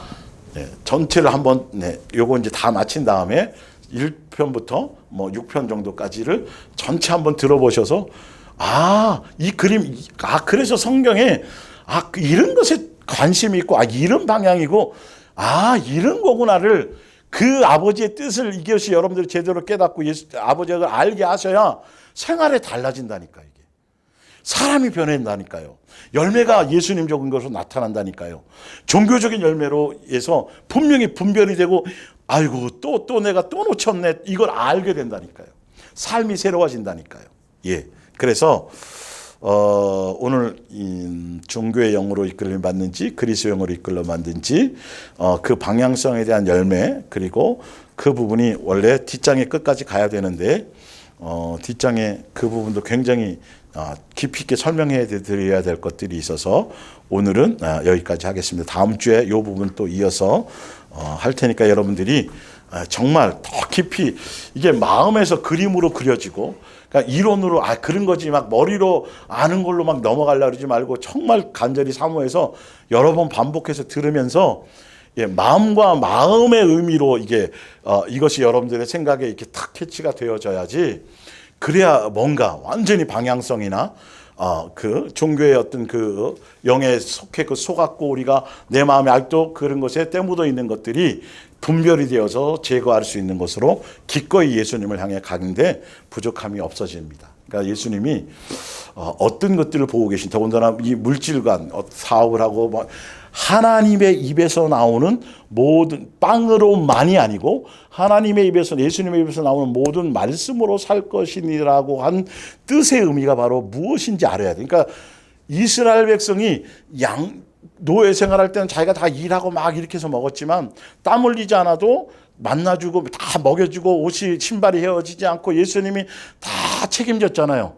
[SPEAKER 1] 전체를 한번 요거 이제 다 마친 다음에 1편부터 뭐 6편 정도까지를 전체 한번 들어보셔서 이 그림, 그래서 성경에 이런 것에 관심이 있고 이런 방향이고 이런 거구나를 그 아버지의 뜻을 이것이 여러분들이 제대로 깨닫고 아버지가 알게 하셔야 생활에 달라진다니까. 이게 사람이 변한다니까요. 열매가 예수님적인 것으로 나타난다니까요. 종교적인 열매로 해서 분명히 분별이 되고 아이고 또 내가 또 놓쳤네 이걸 알게 된다니까요. 삶이 새로워진다니까요. 그래서 오늘 종교의 영으로 이끌림 받는지 그리스도의 영으로 이끌려 만든지 그 방향성에 대한 열매, 그리고 그 부분이 원래 뒷장의 끝까지 가야 되는데 뒷장에 그 부분도 굉장히 깊이 있게 설명해 드려야 될 것들이 있어서 오늘은 여기까지 하겠습니다. 다음 주에 이 부분 또 이어서 할 테니까 여러분들이 정말 더 깊이 이게 마음에서 그림으로 그려지고, 그러니까 이론으로 그런 거지 막 머리로 아는 걸로 막 넘어가려고 그러지 말고 정말 간절히 사모해서 여러 번 반복해서 들으면서 마음과 마음의 의미로 이것이 여러분들의 생각에 이렇게 탁 캐치가 되어져야지, 그래야 뭔가 완전히 방향성이나 그 종교의 어떤 그 영에 속았고 우리가 내 마음에 아직도 그런 것에 때묻어 있는 것들이 분별이 되어서 제거할 수 있는 것으로 기꺼이 예수님을 향해 가는데 부족함이 없어집니다. 그러니까 예수님이 어떤 것들을 보고 계신, 더군다나 이 물질관 사업을 하고 하나님의 입에서 나오는 모든 빵으로만이 아니고 하나님의 입에서, 예수님의 입에서 나오는 모든 말씀으로 살 것이니라고 한 뜻의 의미가 바로 무엇인지 알아야 돼. 그러니까 이스라엘 백성이 노예 생활할 때는 자기가 다 일하고 막 이렇게 해서 먹었지만 땀 흘리지 않아도 만나주고 다 먹여주고 옷이 신발이 헤어지지 않고 예수님이 다 책임졌잖아요.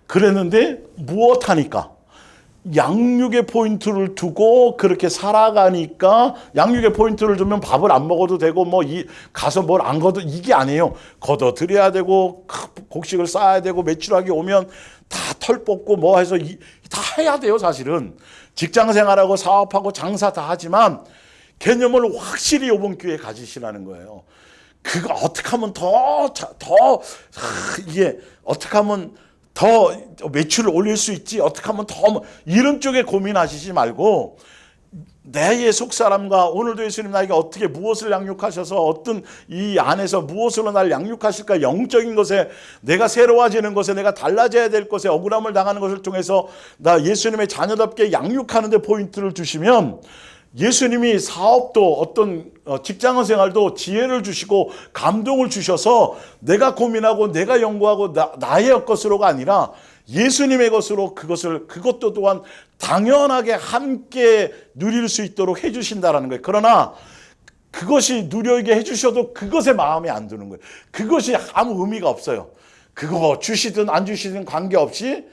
[SPEAKER 1] 그랬는데 무엇하니까? 양육의 포인트를 두고 그렇게 살아가니까, 양육의 포인트를 두면 밥을 안 먹어도 되고 가서 뭘 안 걷어 이게 아니에요. 걷어들여야 되고 곡식을 쌓아야 되고 매출하기 오면 다 털 뽑고 뭐 해서 다 해야 돼요. 사실은 직장 생활하고 사업하고 장사 다 하지만 개념을 확실히 이번 기회에 가지시라는 거예요. 그거 어떻게 하면 이게 어떻게 하면 더 매출을 올릴 수 있지, 어떻게 하면 더 이런 쪽에 고민하시지 말고 내 속사람과 오늘도 예수님 나에게 어떻게 무엇을 양육하셔서 어떤 이 안에서 무엇으로 날 양육하실까, 영적인 것에 내가 새로워지는 것에 내가 달라져야 될 것에 억울함을 당하는 것을 통해서 나 예수님의 자녀답게 양육하는 데 포인트를 주시면 예수님이 사업도 어떤 직장 생활도 지혜를 주시고 감동을 주셔서 내가 고민하고 내가 연구하고 나의 것으로가 아니라 예수님의 것으로 그것도 또한 당연하게 함께 누릴 수 있도록 해주신다라는 거예요. 그러나 그것이 누려있게 해주셔도 그것에 마음에 안 드는 거예요. 그것이 아무 의미가 없어요. 그거 주시든 안 주시든 관계없이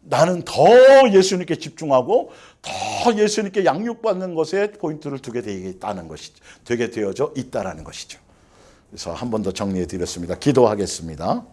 [SPEAKER 1] 나는 더 예수님께 집중하고 더 예수님께 양육받는 것에 포인트를 두게 되겠다는 것이죠. 되게 되어져 있다라는 것이죠. 그래서 한 번 더 정리해 드렸습니다. 기도하겠습니다.